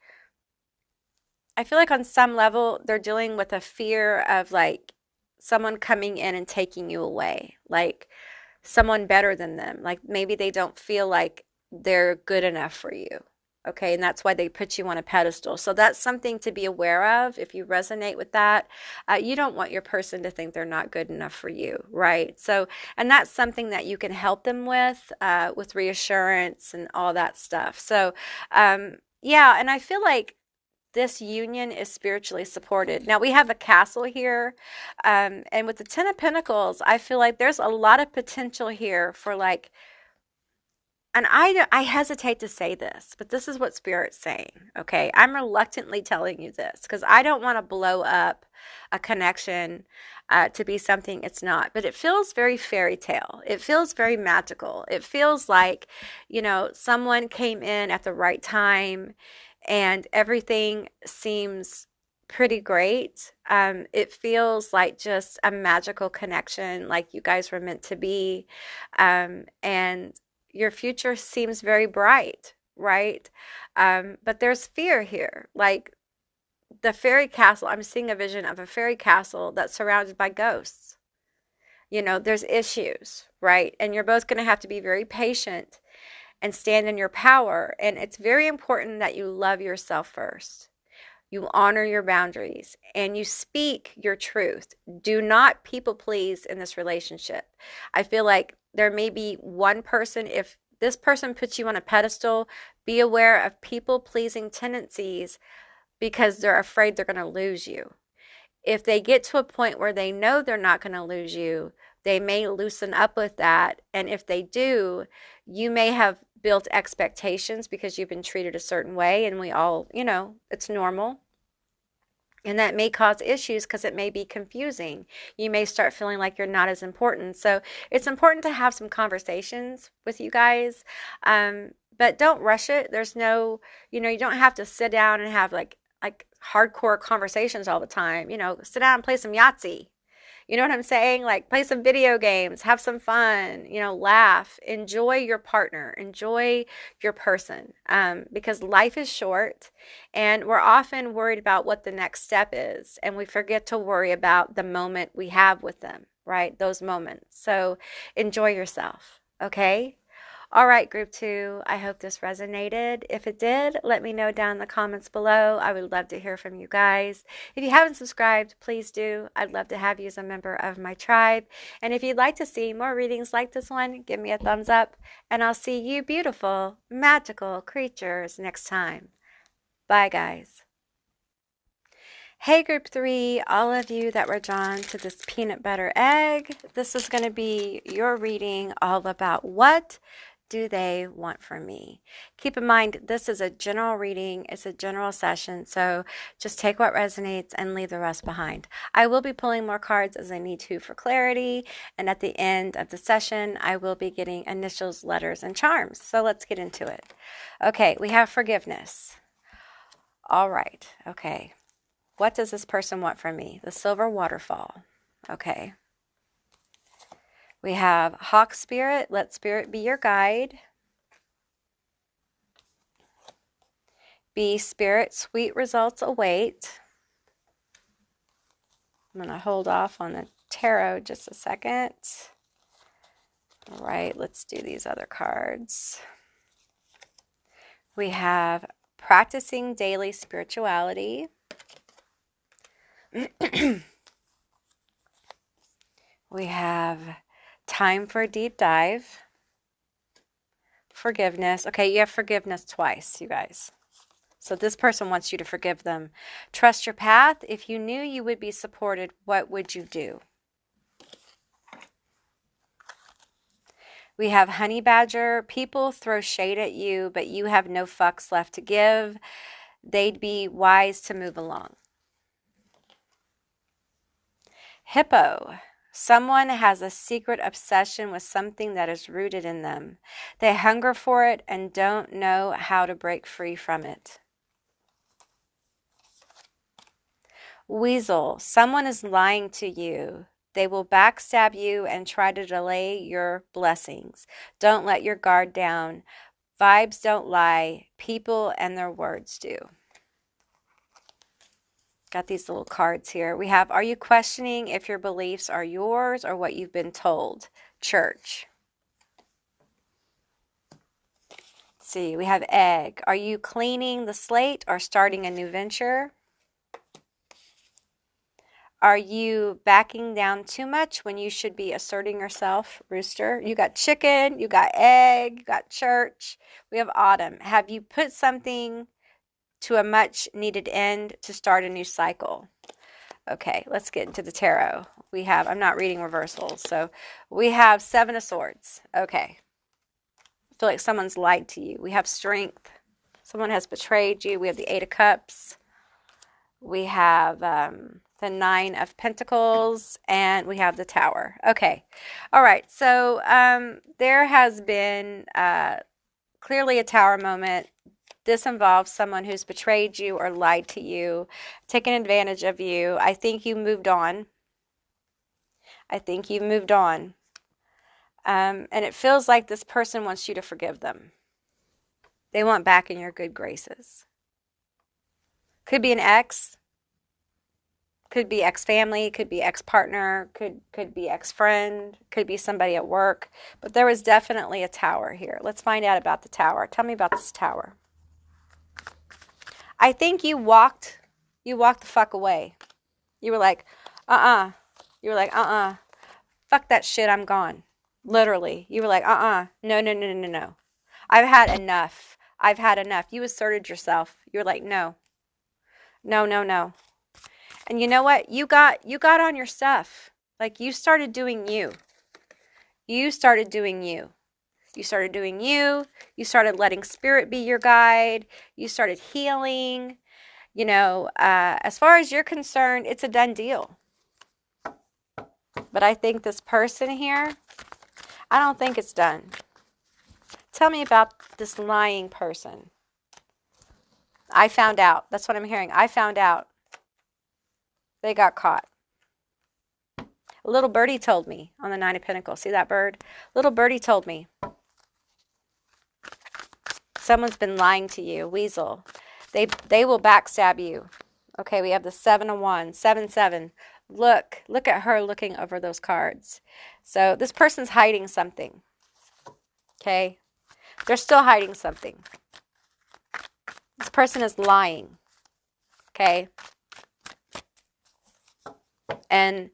on some level they're dealing with a fear of like someone coming in and taking you away, like someone better than them. Like maybe they don't feel like they're good enough for you. Okay, and that's why they put you on a pedestal. So that's something to be aware of. If you resonate with that, you don't want your person to think they're not good enough for you, right? So, and that's something that you can help them with reassurance and all that stuff. So, and I feel like this union is spiritually supported. Now we have a castle here, and with the Ten of Pentacles, I feel like there's a lot of potential here for like. And I hesitate to say this, but this is what Spirit's saying, okay? I'm reluctantly telling you this because I don't want to blow up a connection to be something it's not. But it feels very fairy tale. It feels very magical. It feels like, someone came in at the right time and everything seems pretty great. It feels like just a magical connection, like you guys were meant to be. And your future seems very bright, right? But there's fear here. Like the fairy castle, I'm seeing a vision of a fairy castle that's surrounded by ghosts. You know, there's issues, right? And you're both going to have to be very patient and stand in your power. And it's very important that you love yourself first. You honor your boundaries and you speak your truth. Do not people please in this relationship. I feel like there may be one person, if this person puts you on a pedestal, be aware of people pleasing tendencies because they're afraid they're going to lose you. If they get to a point where they know they're not going to lose you, they may loosen up with that. And if they do, you may have built expectations because you've been treated a certain way, and we all, you know, it's normal. And that may cause issues because it may be confusing. You may start feeling like you're not as important. So it's important to have some conversations with you guys, but don't rush it. There's no, you know, you don't have to sit down and have like hardcore conversations all the time. You know, sit down and play some Yahtzee. You know what I'm saying? Like play some video games, have some fun, you know, laugh, enjoy your partner, enjoy your person, because life is short and we're often worried about what the next step is. And we forget to worry about the moment we have with them, right? Those moments. So enjoy yourself. Okay. All right, group 2, I hope this resonated. If it did, let me know down in the comments below. I would love to hear from you guys. If you haven't subscribed, please do. I'd love to have you as a member of my tribe. And if you'd like to see more readings like this one, give me a thumbs up. And I'll see you beautiful, magical creatures next time. Bye, guys. Hey, group 3, all of you that were drawn to this peanut butter egg, this is going to be your reading all about what do they want from me. Keep in mind, this is a general reading. It's a general session. So just take what resonates and leave the rest behind. I will be pulling more cards as I need to for clarity. And at the end of the session, I will be getting initials, letters, and charms. So let's get into it. Okay, we have forgiveness. All right. Okay. What does this person want from me? The silver waterfall. Okay. We have Hawk Spirit. Let Spirit be your guide. Be Spirit. Sweet results await. I'm going to hold off on the tarot just a second. All right, let's do these other cards. We have practicing daily spirituality. We have time for a deep dive. Forgiveness. Okay, you have forgiveness twice, you guys. So this person wants you to forgive them. Trust your path. If you knew you would be supported, what would you do? We have honey badger. People throw shade at you, but you have no fucks left to give. They'd be wise to move along. Hippo. Someone has a secret obsession with something that is rooted in them. They hunger for it and don't know how to break free from it. Weasel. Someone is lying to you. They will backstab you and try to delay your blessings. Don't let your guard down. Vibes don't lie. People and their words do. Got these little cards here. We have, are you questioning if your beliefs are yours or what you've been told? Church. Let's see, we have egg. Are you cleaning the slate or starting a new venture? Are you backing down too much when you should be asserting yourself? Rooster. You got chicken, you got egg, you got church. We have autumn. Have you put something to a much needed end to start a new cycle? Okay, let's get into the tarot. We have, I'm not reading reversals, so we have 7 of Swords. Okay. I feel like someone's lied to you. We have strength. Someone has betrayed you. We have the 8 of Cups. We have the 9 of Pentacles, and we have the Tower. Okay. All right. So there has been clearly a Tower moment. This involves someone who's betrayed you or lied to you, taken advantage of you. I think you moved on. I think you've moved on. And it feels like this person wants you to forgive them. They want back in your good graces. Could be an ex. Could be ex-family, could be ex-partner, could be ex-friend, could be somebody at work. But there was definitely a tower here. Let's find out about the tower. Tell me about this tower. I think you walked the fuck away. You were like, uh-uh. You were like, uh-uh. Fuck that shit, I'm gone. Literally. You were like, uh-uh. No, no, no, no, no. I've had enough. I've had enough. You asserted yourself. You were like, no. No, no, no. And you know what? You got on your stuff. Like, you started doing you. You started doing you. You started doing you. You started letting spirit be your guide. You started healing. You know, as far as you're concerned, it's a done deal. But I think this person here, I don't think it's done. Tell me about this lying person. I found out. That's what I'm hearing. I found out. They got caught. A little birdie told me on the Nine of Pentacles. See that bird? Little birdie told me. Someone's been lying to you. Weasel. They will backstab you. Okay, we have the 7 of Wands. 7-7. Look at her looking over those cards. So this person's hiding something. Okay? They're still hiding something. This person is lying. Okay? And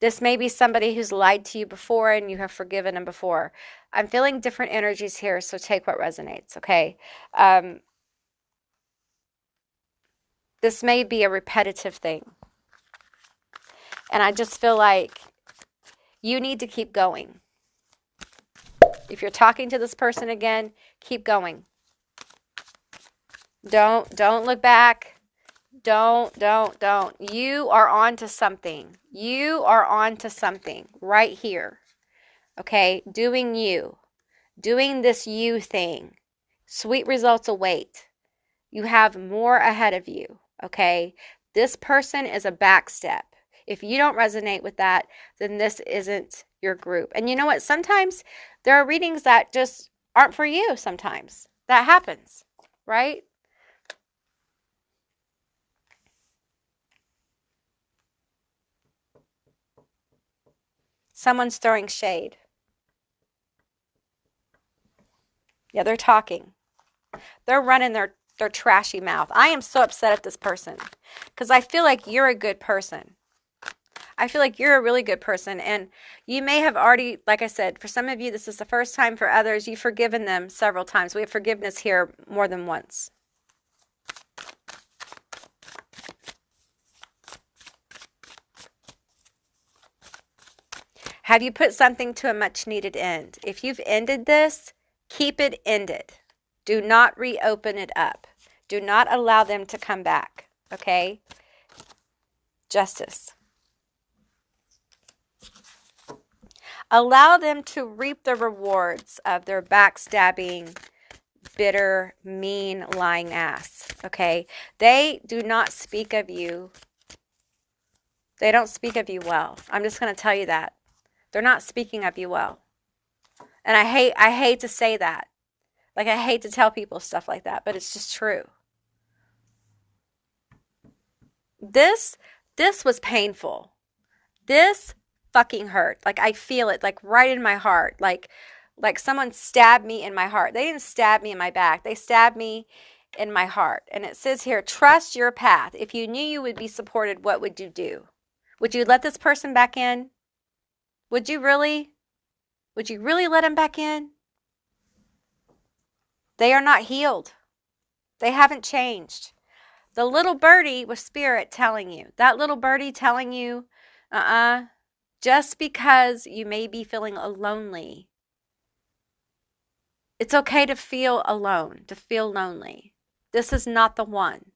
this may be somebody who's lied to you before and you have forgiven them before. I'm feeling different energies here, so take what resonates, okay? This may be a repetitive thing. And I just feel like you need to keep going. If you're talking to this person again, keep going. Don't look back. Don't. You are on to something. You are on to something right here. Okay? Doing you. Doing this you thing. Sweet results await. You have more ahead of you. Okay? This person is a backstep. If you don't resonate with that, then this isn't your group. And you know what? Sometimes there are readings that just aren't for you sometimes. That happens, right? Someone's throwing shade. Yeah, they're talking. They're running their trashy mouth. I am so upset at this person because I feel like you're a good person. I feel like you're a really good person, and you may have already, like I said, for some of you, this is the first time. For others, you've forgiven them several times. We have forgiveness here more than once. Have you put something to a much-needed end? If you've ended this, keep it ended. Do not reopen it up. Do not allow them to come back, okay? Justice. Allow them to reap the rewards of their backstabbing, bitter, mean, lying ass, okay? They do not speak of you. They don't speak of you well. I'm just going to tell you that. They're not speaking of you well. And I hate to say that. Like, I hate to tell people stuff like that, but it's just true. This was painful. This fucking hurt. Like, I feel it, like, right in my heart. Like someone stabbed me in my heart. They didn't stab me in my back. They stabbed me in my heart. And it says here, trust your path. If you knew you would be supported, what would you do? Would you let this person back in? Would you really? Would you really let him back in? They are not healed. They haven't changed. The little birdie was spirit telling you. That little birdie telling you, just because you may be feeling lonely. It's okay to feel alone, to feel lonely. This is not the one.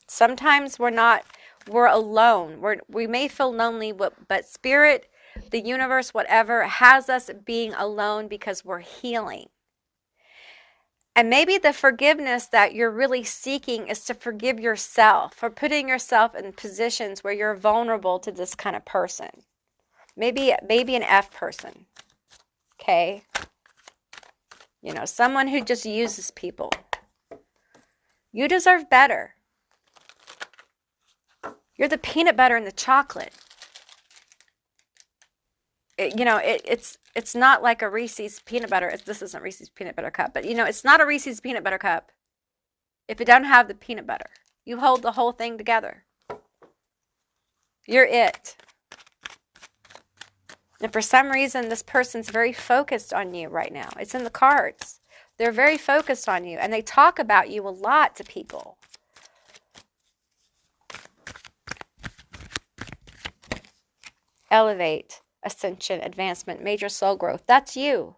Sometimes we're alone. We may feel lonely, but spirit, the universe, whatever, has us being alone because we're healing. And maybe the forgiveness that you're really seeking is to forgive yourself for putting yourself in positions where you're vulnerable to this kind of person. Maybe an F person. Okay? You know, someone who just uses people. You deserve better. You're the peanut butter and the chocolate. It's not like a Reese's peanut butter. This isn't Reese's peanut butter cup, but it's not a Reese's peanut butter cup if it doesn't have the peanut butter. You hold the whole thing together. You're it. And for some reason, this person's very focused on you right now. It's in the cards. They're very focused on you, and they talk about you a lot to people. Elevate, ascension, advancement, major soul growth. That's you.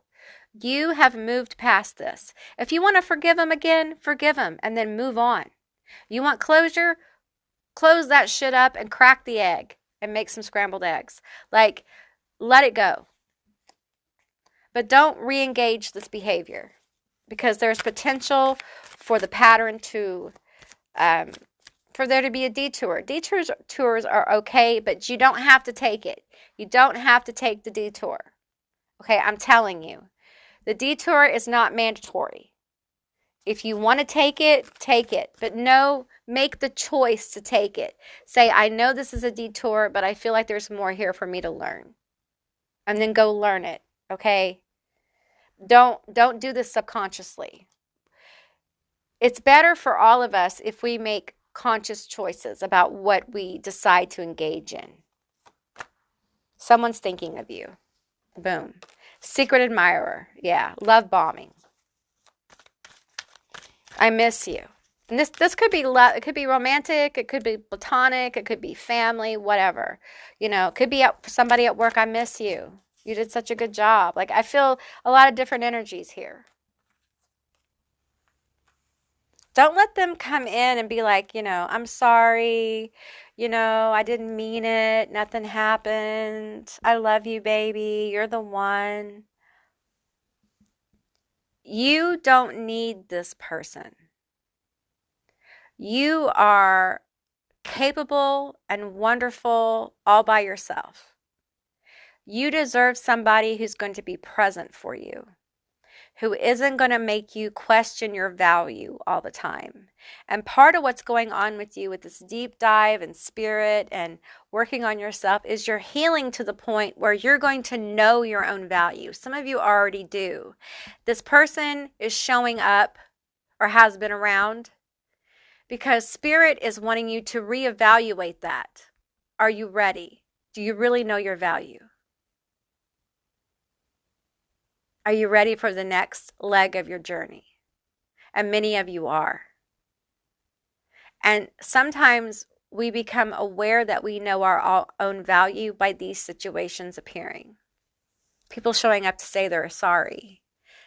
You have moved past this. If you want to forgive them again, forgive them and then move on. You want closure? Close that shit up and crack the egg and make some scrambled eggs. Like, let it go. But don't re-engage this behavior because there's potential for the pattern to, for there to be a detour. Detours are okay, but you don't have to take it. You don't have to take the detour. Okay, I'm telling you. The detour is not mandatory. If you want to take it, take it. But no, make the choice to take it. Say, I know this is a detour, but I feel like there's more here for me to learn. And then go learn it, okay? Don't do this subconsciously. It's better for all of us if we make conscious choices about what we decide to engage in. Someone's thinking of you. Boom. Secret admirer. Yeah. Love bombing. I miss you. And this could be love. It could be romantic. It could be platonic. It could be family, whatever. It could be somebody at work. I miss you. You did such a good job. Like, I feel a lot of different energies here. Don't let them come in and be like, I'm sorry. I didn't mean it. Nothing happened. I love you, baby. You're the one. You don't need this person. You are capable and wonderful all by yourself. You deserve somebody who's going to be present for you, who isn't going to make you question your value all the time. And part of what's going on with you with this deep dive and spirit and working on yourself is you're healing to the point where you're going to know your own value. Some of you already do. This person is showing up or has been around because spirit is wanting you to reevaluate that. Are you ready? Do you really know your value? Are you ready for the next leg of your journey? And many of you are. And sometimes we become aware that we know our own value by these situations appearing. People showing up to say they're sorry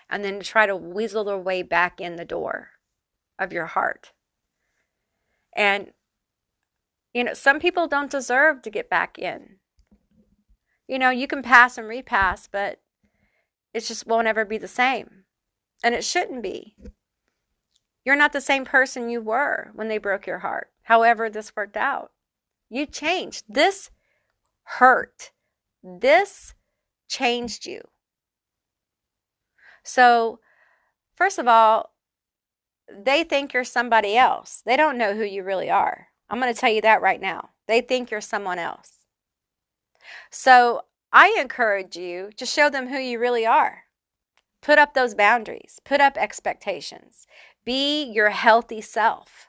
and then to try to weasel their way back in the door of your heart. And, some people don't deserve to get back in. You can pass and repass, but it just won't ever be the same. And it shouldn't be. You're not the same person you were when they broke your heart. However this worked out. You changed. This hurt. This changed you. So, first of all, they think you're somebody else. They don't know who you really are. I'm going to tell you that right now. They think you're someone else. So, I encourage you to show them who you really are. Put up those boundaries. Put up expectations. Be your healthy self.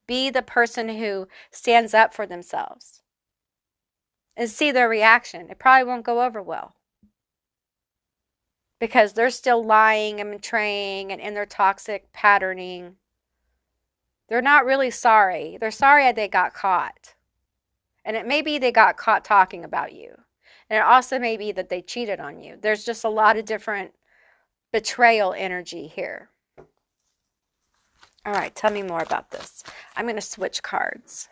Be the person who stands up for themselves. And see their reaction. It probably won't go over well. Because they're still lying and betraying and in their toxic patterning. They're not really sorry. They're sorry they got caught. And it may be they got caught talking about you. And it also may be that they cheated on you. There's just a lot of different betrayal energy here. All right, tell me more about this. I'm going to switch cards.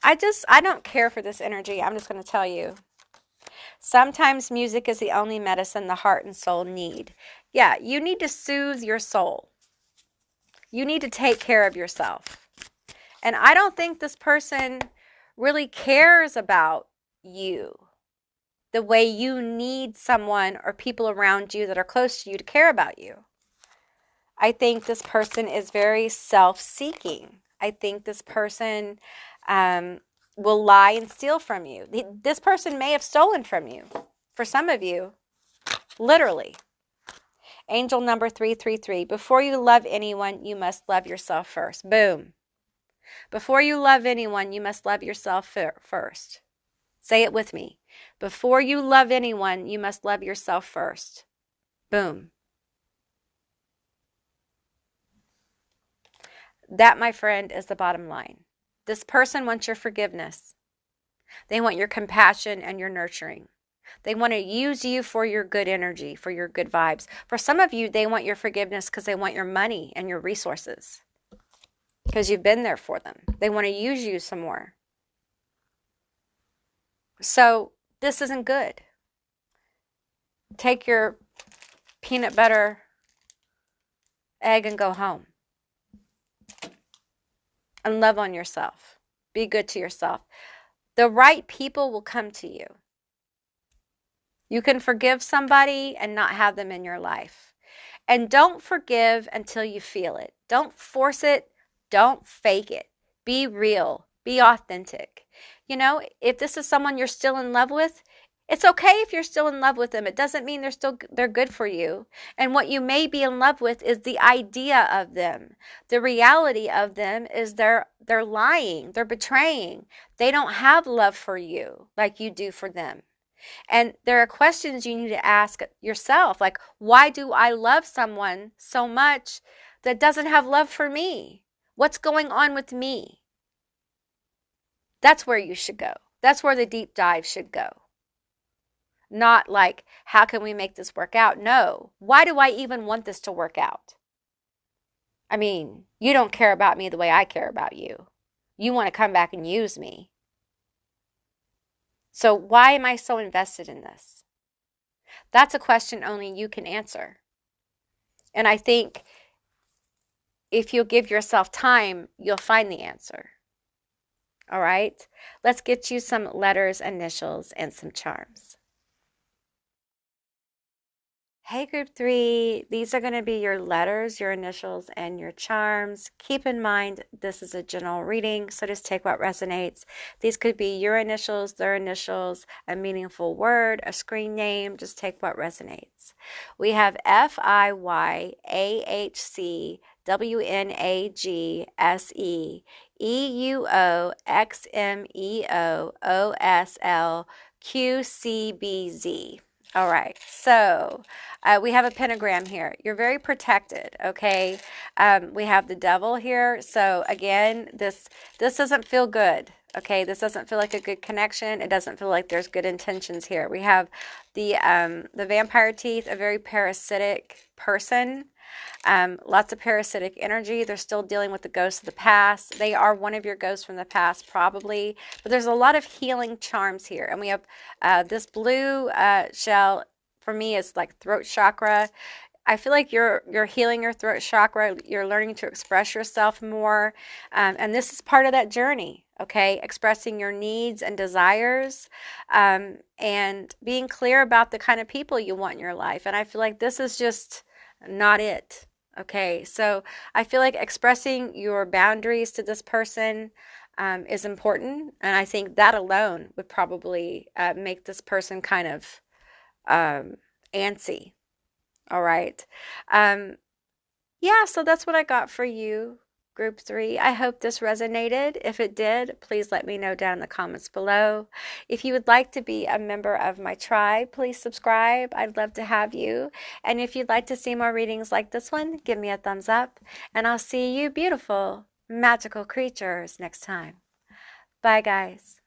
I don't care for this energy. I'm just going to tell you. Sometimes music is the only medicine the heart and soul need. Yeah, you need to soothe your soul. You need to take care of yourself. And I don't think this person really cares about you the way you need someone or people around you that are close to you to care about you. I think this person is very self-seeking. I think this person will lie and steal from you. This person may have stolen from you. For some of you, literally. Angel number 333. Before you love anyone, you must love yourself first. Boom. Before you love anyone, you must love yourself first. Say it with me. Before you love anyone, you must love yourself first. Boom. That, my friend, is the bottom line. This person wants your forgiveness. They want your compassion and your nurturing. They want to use you for your good energy, for your good vibes. For some of you, they want your forgiveness because they want your money and your resources. Because you've been there for them. They want to use you some more. So this isn't good. Take your peanut butter egg and go home. And love on yourself. Be good to yourself. The right people will come to you. You can forgive somebody and not have them in your life. And don't forgive until you feel it. Don't force it. Don't fake it. Be real. Be authentic. You know, if this is someone you're still in love with, it's okay if you're still in love with them. It doesn't mean they're good for you. And what you may be in love with is the idea of them. The reality of them is they're lying. They're betraying. They don't have love for you like you do for them. And there are questions you need to ask yourself, like, why do I love someone so much that doesn't have love for me? What's going on with me? That's where you should go. That's where the deep dive should go. Not like, how can we make this work out? No. Why do I even want this to work out? I mean, you don't care about me the way I care about you. You want to come back and use me. So why am I so invested in this? That's a question only you can answer. And I think if you'll give yourself time, you'll find the answer. All right? Let's get you some letters, initials, and some charms. Hey, Group 3, these are going to be your letters, your initials, and your charms. Keep in mind, this is a general reading, so just take what resonates. These could be your initials, their initials, a meaningful word, a screen name. Just take what resonates. We have FIYAHC WNAGSEEUOXMEOOSLQCBZ. All right, so we have a pentagram here. You're very protected, okay? We have the devil here. So again, this doesn't feel good, okay? This doesn't feel like a good connection. It doesn't feel like there's good intentions here. We have the vampire teeth, a very parasitic person. Lots of parasitic energy. They're still dealing with the ghosts of the past. They are one of your ghosts from the past, probably. But there's a lot of healing charms here. And we have this blue shell, for me, is like throat chakra. I feel like you're healing your throat chakra. You're learning to express yourself more. And this is part of that journey, okay? Expressing your needs and desires and being clear about the kind of people you want in your life. And I feel like this is just not it. Okay, so I feel like expressing your boundaries to this person is important, and I think that alone would probably make this person kind of antsy. All right. Yeah, so that's what I got for you, Group 3. I hope this resonated. If it did, please let me know down in the comments below. If you would like to be a member of my tribe, please subscribe. I'd love to have you. And if you'd like to see more readings like this one, give me a thumbs up. And I'll see you beautiful, magical creatures next time. Bye, guys.